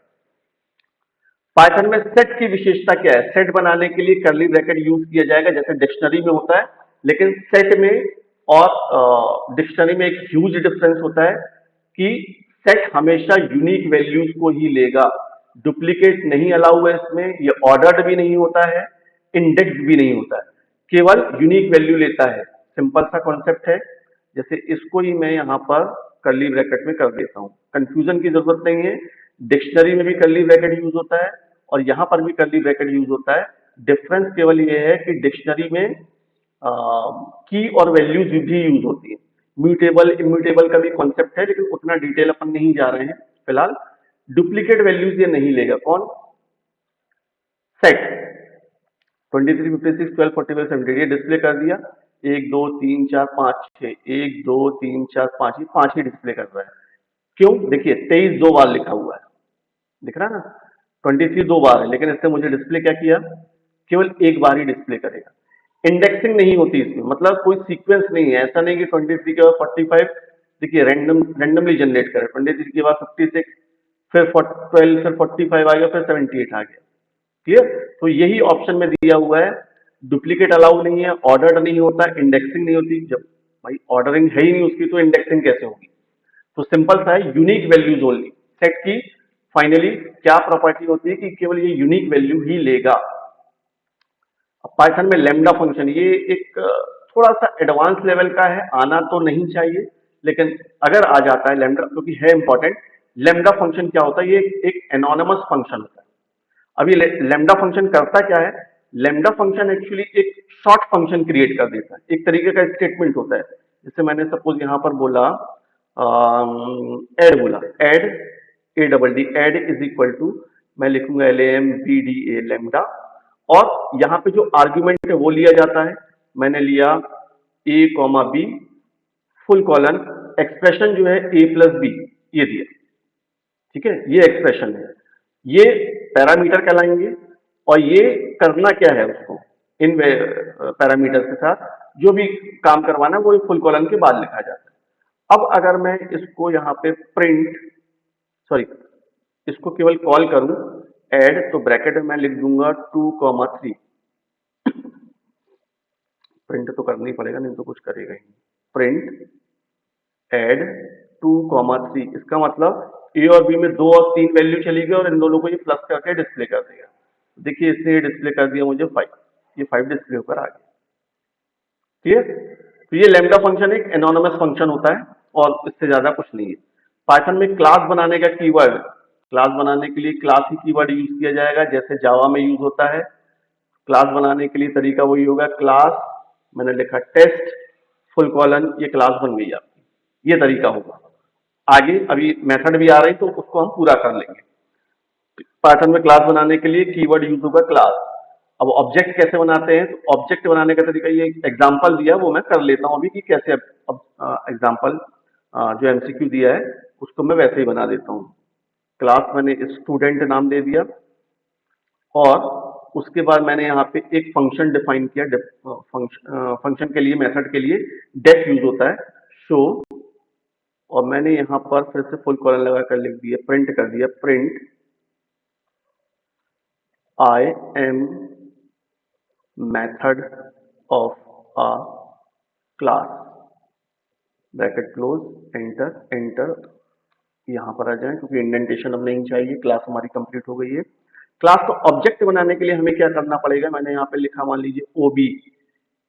पाइथन में सेट की विशेषता क्या है? सेट बनाने के लिए कर्ली ब्रैकेट यूज किया जाएगा जैसे डिक्शनरी में होता है, लेकिन सेट में और डिक्शनरी में एक ह्यूज डिफरेंस होता है कि सेट हमेशा यूनिक वैल्यूज को ही लेगा, डुप्लीकेट नहीं अलाउ है इसमें, ये ऑर्डर्ड भी नहीं होता है, इंडेक्स भी नहीं होता है, केवल यूनिक वैल्यू लेता है। सिंपल सा कॉन्सेप्ट है। जैसे इसको ही मैं यहाँ पर कर्ली ब्रैकेट में कर देता हूँ, कंफ्यूजन की जरूरत नहीं है। डिक्शनरी में भी कर्ली ब्रैकेट यूज होता है और यहाँ पर भी कर्ली ब्रैकेट यूज होता है। डिफरेंस केवल ये है कि डिक्शनरी में की और वैल्यूज भी यूज होती है। म्यूटेबल इम्यूटेबल का भी कॉन्सेप्ट है, लेकिन उतना डिटेल अपन नहीं जा रहे हैं फिलहाल। डुप्लीकेट वैल्यूज ये नहीं लेगा कौन? सेट। 23, 56, 12, 45, 78 ये डिस्प्ले कर दिया। 1, 2, 3, 4, 5, 6, 1, 2, 3, 4, 5 ही 5 ही डिस्प्ले कर रहा है। क्यों? देखिए 23 दो बार लिखा हुआ है, दिख रहा है ना? 23 दो बार है, लेकिन इसने मुझे डिस्प्ले क्या किया? केवल एक बार ही डिस्प्ले करेगा। इंडेक्सिंग नहीं होती इसमें, मतलब कोई सीक्वेंस नहीं है। ऐसा नहीं कि 23 के बाद 45, देखिए रैंडमली जनरेट करे, 23 के बाद 56, फिर 12, फिर 45 आ गया, फिर 78 आ गया। क्लियर? तो यही ऑप्शन में दिया हुआ है। डुप्लीकेट अलाउ नहीं है, ऑर्डर्ड नहीं होता, इंडेक्सिंग नहीं होती। जब भाई ऑर्डरिंग है ही नहीं उसकी तो इंडेक्सिंग कैसे होगी? तो सिंपल सा है, यूनिक वैल्यूज ओनली। सेट की फाइनली क्या प्रॉपर्टी होती है कि केवल ये यूनिक वैल्यू ही लेगा। पाइथन में लैम्डा फंक्शन, ये एक थोड़ा सा एडवांस लेवल का है, आना तो नहीं चाहिए, लेकिन अगर आ जाता है लैम्डा, क्योंकि है इंपॉर्टेंट। लैम्डा फंक्शन क्या होता है? ये एक एनोनिमस फंक्शन होता है। अब ये लैम्डा फंक्शन करता क्या है? लैम्डा फंक्शन एक्चुअली एक शॉर्ट फंक्शन क्रिएट कर देता है, एक तरीके का स्टेटमेंट होता है। जैसे मैंने सपोज यहां पर बोला एड, बोला add, A double D, add is equal to, मैं लिखूंगा LAMBDA लैम्डा, और यहां पे जो आर्ग्यूमेंट है वो लिया जाता है। मैंने लिया A comma B full colon, expression जो है ए प्लस बी ये दिया। ठीक है, ये एक्सप्रेशन है, ये पैरामीटर कहलाएंगे। और ये करना क्या है उसको, इन पैरामीटर के साथ जो भी काम करवाना है वो फुल कॉलन के बाद लिखा जाता है। अब अगर मैं इसको यहाँ पे प्रिंट, सॉरी, इसको केवल कॉल करूं ऐड, तो ब्रैकेट में मैं लिख दूंगा 2,3। प्रिंट तो करना ही पड़ेगा, नहीं तो कुछ करेगा ही नहीं। प्रिंट एड 2,3, इसका मतलब ए और बी में 2 और 3 वैल्यू चली गई और इन दोनों को ये प्लस करके डिस्प्ले कर देगा। देखिए इसने ये डिस्प्ले कर दिया मुझे 5, ये 5 डिस्प्ले होकर आ गया। क्लियर? तो ये लैम्डा फंक्शन एक एनोनिमस फंक्शन होता है और इससे ज्यादा कुछ नहीं है। पाइथन में क्लास बनाने का कीवर्ड क्लास बनाने के लिए क्लास ही कीवर्ड यूज किया जाएगा जैसे जावा में यूज होता है। क्लास बनाने के लिए तरीका वही होगा, क्लास मैंने लिखा टेस्ट फुल कॉलन, ये क्लास बन गई आपकी, ये तरीका होगा। आगे अभी मेथड भी आ रही तो उसको हम पूरा कर लेंगे। पाइथन में क्लास बनाने के लिए कीवर्ड यूज होगा क्लास। अब ऑब्जेक्ट कैसे बनाते हैं, तो ऑब्जेक्ट बनाने का तरीका, ये एग्जांपल दिया वो मैं कर लेता हूं अभी कि कैसे। अब एग्जांपल जो एमसीक्यू दिया है उसको मैं वैसे ही बना देता हूं। क्लास मैंने स्टूडेंट नाम दे दिया और उसके बाद मैंने यहाँ पे एक फंक्शन डिफाइन किया। फंक्शन के लिए, मेथड के लिए डेफ यूज होता है, शो। और मैंने यहाँ पर फिर से फुल कॉलन लगा कर लिख दिया, प्रिंट कर दिया, print I am method of a class, bracket close, enter. Enter यहां पर आ जाए क्योंकि इंडेंटेशन अब नहीं चाहिए, क्लास हमारी कंप्लीट हो गई है। क्लास को ऑब्जेक्ट बनाने के लिए हमें क्या करना पड़ेगा, मैंने यहाँ पे लिखा, मान लीजिए ओबी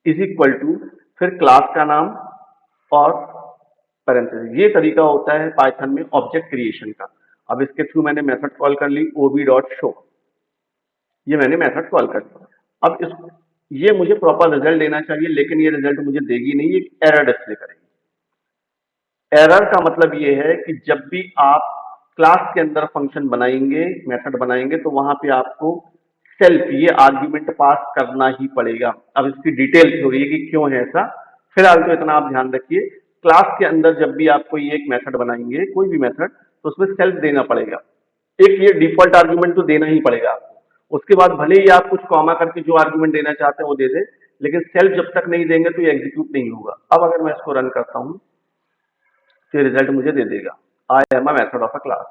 इज इक्वल टू, फिर क्लास का नाम और पैरेंथेसिस। ये तरीका होता है पाइथन में ऑब्जेक्ट क्रिएशन का। अब इसके थ्रू मैंने मेथड कॉल कर ली ओबी डॉट शो, ये मैंने मेथड कॉल कर लिया। अब इस, ये मुझे प्रॉपर रिजल्ट देना चाहिए, लेकिन ये रिजल्ट मुझे देगी नहीं, ये एरर डिस्प्ले करेगी। एरर का मतलब ये है कि जब भी आप क्लास के अंदर फंक्शन बनाएंगे, मेथड बनाएंगे, तो वहां पे आपको सेल्फ ये आर्ग्यूमेंट पास करना ही पड़ेगा। अब इसकी डिटेल थोड़ी है कि क्यों है ऐसा, फिलहाल तो इतना आप ध्यान रखिए। क्लास के अंदर जब भी आप कोई एक मेथड बनाएंगे, कोई भी मेथड, तो उसमें सेल्फ देना पड़ेगा। एक ये डिफॉल्ट आर्ग्यूमेंट तो देना ही पड़ेगा आपको। उसके बाद भले ही आप कुछ कॉमा करके जो आर्ग्यूमेंट देना चाहते हैं वो दे दे, लेकिन सेल्फ जब तक नहीं देंगे तो ये एग्जीक्यूट नहीं होगा। अब अगर मैं इसको रन करता हूं तो रिजल्ट मुझे दे देगा, I am a method of a class,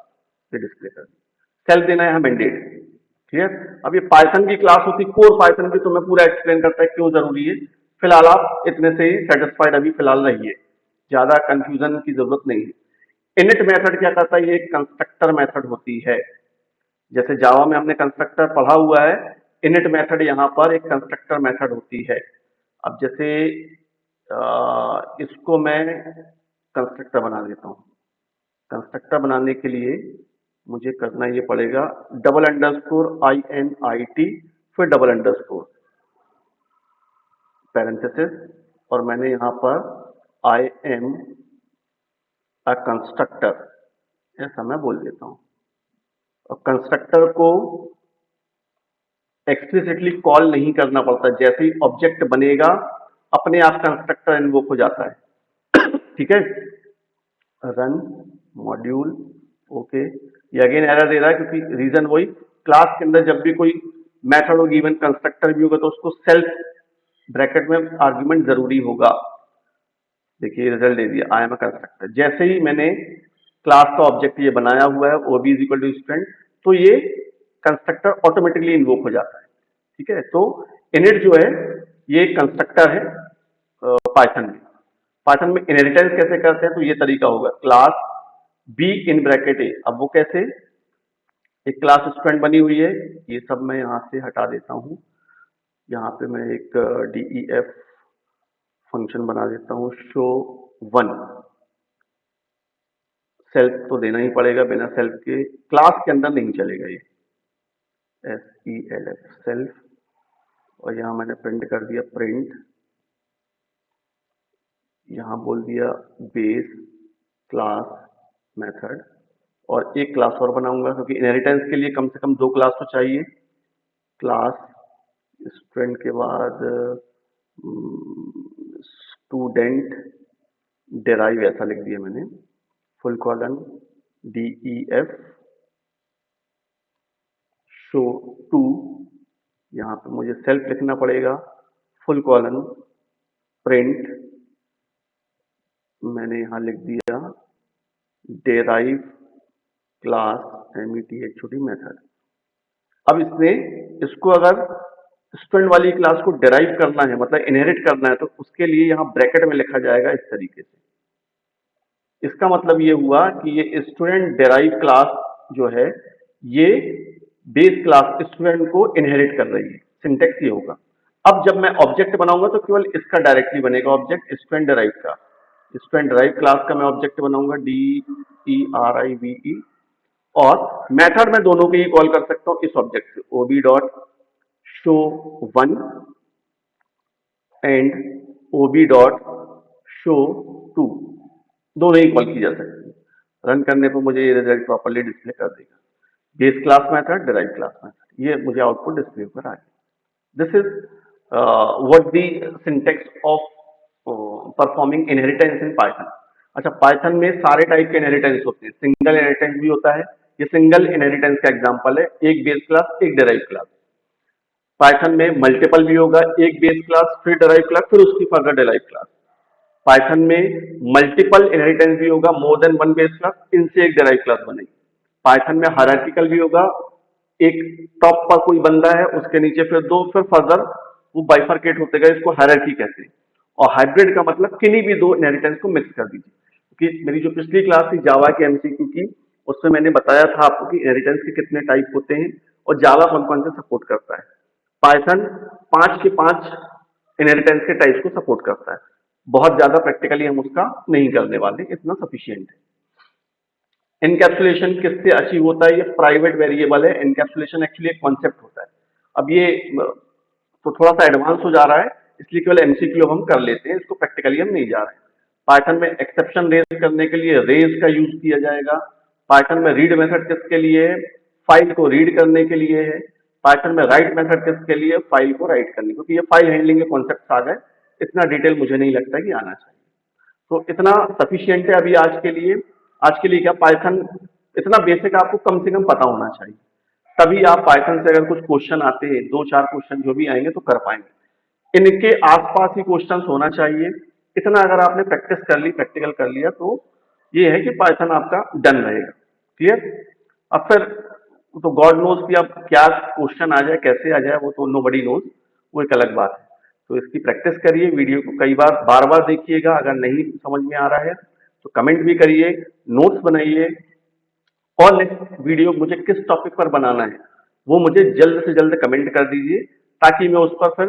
ये डिस्प्ले कर दिया। सेल्फ देना है मैंडेट, ठीक है। अब ये पाइथन की क्लास होती, कोर पाइथन की, तो मैं पूरा एक्सप्लेन करता है क्यों जरूरी है। फिलहाल आप इतने से ही सेटिस्फाइड अभी फिलहाल रहिए, ज्यादा कंफ्यूजन की जरूरत नहीं है। इनिट मेथड क्या करता है, ये एक कंस्ट्रक्टर मेथड होती है। जैसे जावा में हमने कंस्ट्रक्टर पढ़ा हुआ है, इनिट मेथड यहाँ पर एक कंस्ट्रक्टर मेथड होती है। अब जैसे इसको मैं कंस्ट्रक्टर बना देता हूं। कंस्ट्रक्टर बनाने के लिए मुझे करना ये पड़ेगा, डबल अंडरस्कोर INIT, फिर डबल अंडरस्कोर पैरेंथेसिस, और मैंने यहां पर आई एम अ कंस्ट्रक्टर ऐसा मैं बोल देता हूं। और कंस्ट्रक्टर को एक्सप्लिसिटली कॉल नहीं करना पड़ता, जैसे ही ऑब्जेक्ट बनेगा अपने आप कंस्ट्रक्टर इन्वोक हो जाता है, ठीक है। Run module, okay. ये अगेन एरर दे रहा है क्योंकि रीजन वही, क्लास के अंदर जब भी कोई मेथड होगी, इवन कंस्ट्रक्टर भी होगा, तो उसको सेल्फ ब्रैकेट में आर्ग्यूमेंट जरूरी होगा। देखिए रिजल्ट दे दिया, आई एम अ कंस्ट्रक्टर। जैसे ही मैंने क्लास का ऑब्जेक्ट ये बनाया हुआ है ओबी इज इक्वल टू स्टूडेंट, तो ये कंस्ट्रक्टर ऑटोमेटिकली इन्वोक हो जाता है, ठीक है। तो इनिट जो है ये कंस्ट्रक्टर है पाइथन में। पाइथन में इनहेरिटेंस कैसे करते हैं, तो ये तरीका होगा, क्लास बी इन ब्रैकेट ए। अब वो कैसे, एक क्लास स्टूडेंट बनी हुई है, ये सब मैं यहां से हटा देता हूं। यहाँ पे मैं एक DEF फंक्शन बना देता हूं, शो वन। सेल्फ तो देना ही पड़ेगा, बिना सेल्फ के क्लास के अंदर नहीं चलेगा ये, SELF सेल्फ। और यहां मैंने प्रिंट कर दिया, प्रिंट, यहां बोल दिया बेस क्लास मेथड। और एक क्लास और बनाऊंगा क्योंकि इनहेरिटेंस के लिए कम से कम 2 क्लास तो चाहिए। क्लास स्टूडेंट के बाद स्टूडेंट डेराइव ऐसा लिख दिया मैंने, full colon DEF show two, यहां पे मुझे सेल्फ लिखना पड़ेगा, फुल कॉलन प्रिंट, मैंने यहां लिख दिया डेराइव क्लास METHOD मेथड। अब इसको अगर स्टूडेंट वाली क्लास को डेराइव करना है, मतलब इनहेरिट करना है, तो उसके लिए यहां ब्रैकेट में लिखा जाएगा इस तरीके से। इसका मतलब ये हुआ कि ये स्टूडेंट डेराइव क्लास जो है ये बेस क्लास स्टूडेंट को इनहेरिट कर रही है, सिंटेक्स ये होगा। अब जब मैं ऑब्जेक्ट बनाऊंगा तो केवल इसका डायरेक्टली बनेगा ऑब्जेक्ट, स्टूडेंट डेराइव का। स्टूडेंट डेराइव क्लास का मैं ऑब्जेक्ट बनाऊंगा DERIVE, और मेथड में दोनों के ही कॉल कर सकता हूं इस ऑब्जेक्ट से, OB dot show one and OB dot show two, दोनों ही कॉल की जा सकती है। रन करने पर मुझे ये रिजल्ट प्रॉपर्ली डिस्प्ले कर देगा। Base class method, derive class method, ये मुझे आउटपुट डिस्प्ले पर आ गया। This is what the syntax of performing inheritance in Python. अच्छा, पाइथन में सारे टाइप के इनहेरिटेंस होते हैं, सिंगल इनहेरिटेंस भी होता है। ये सिंगल इनहेरिटेंस का एग्जांपल है, एक बेस क्लास एक डिराइव क्लास। पाइथन में मल्टीपल भी होगा, एक बेस क्लास फिर डिराइव क्लास फिर उसकी फर्दर डिराइव क्लास। पाइथन में मल्टीपल इनहेरिटेंस भी होगा, more than one base class, इनसे एक डिराइव क्लास बनेगी। पाइथन में हायरार्किकल भी होगा, एक टॉप पर कोई बंदा है, उसके नीचे फिर दो, फिर फर्दर वो बाइफरकेट होते गए, इसको हायरार्की कहते हैं। और हाइब्रिड का मतलब किन्हीं भी दो इनहेरिटेंस को मिक्स कर दीजिए। क्योंकि मेरी जो पिछली क्लास थी जावा के एमसीक्यू की, उसमें मैंने बताया था आपको कि इनहेरिटेंस के कितने टाइप होते हैं और जावा कौन कौन से सपोर्ट करता है। पाइथन 5 के 5 इनहेरिटेंस के टाइप्स को सपोर्ट करता है। बहुत ज्यादा प्रैक्टिकली हम उसका नहीं करने वाले, इतना सफिशियंट है। इनकैप्सुलेशन किससे अचीव होता है? ये प्राइवेट वेरिएबल है। इनकैप्सुलेशन एक्चुअली एक कॉन्सेप्ट होता है। अब ये तो थोड़ा सा एडवांस हो जा रहा है, इसलिए केवल एमसीक्यू हम कर लेते हैं, इसको प्रैक्टिकली हम नहीं जा रहे हैं। पाइथन में एक्सेप्शन रेज करने के लिए रेज का यूज किया जाएगा। पाइथन में रीड मेथड किसके लिए है? फाइल को रीड करने के लिए है। पाइथन में राइट मेथड किसके लिए? फाइल को राइट करने, क्योंकि ये फाइल हैंडलिंग के कॉन्सेप्ट आ गए। इतना डिटेल मुझे नहीं लगता कि आना चाहिए, तो इतना सफिशियंट है अभी आज के लिए। आज के लिए क्या, पाइथन इतना बेसिक आपको कम से कम पता होना चाहिए, तभी आप पाइथन से अगर कुछ क्वेश्चन आते हैं, दो चार क्वेश्चन जो भी आएंगे तो कर पाएंगे। इनके आसपास ही क्वेश्चन होना चाहिए। इतना अगर आपने प्रैक्टिस कर ली, प्रैक्टिकल कर लिया, तो ये है कि पाइथन आपका डन रहेगा। क्लियर? अब फिर तो गॉड नोज कि अब क्या क्वेश्चन आ जाए, कैसे आ जाए, वो तो नो बडी नोज, वो एक अलग बात है। तो इसकी प्रैक्टिस करिए, वीडियो को कई बार बार बार देखिएगा। अगर नहीं समझ में आ रहा है तो कमेंट भी करिए, नोट्स बनाइए, और नेक्स्ट वीडियो मुझे किस टॉपिक पर बनाना है वो मुझे जल्द से जल्द कमेंट कर दीजिए, ताकि मैं उस पर फिर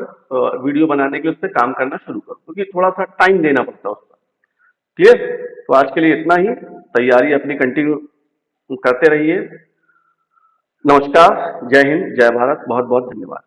वीडियो बनाने के लिए उस पर काम करना शुरू करूं, क्योंकि थोड़ा सा टाइम देना पड़ता है उस पर। क्लियर? तो आज के लिए इतना ही। तैयारी अपनी कंटिन्यू करते रहिए। नमस्कार, जय हिंद, जय भारत, बहुत बहुत धन्यवाद।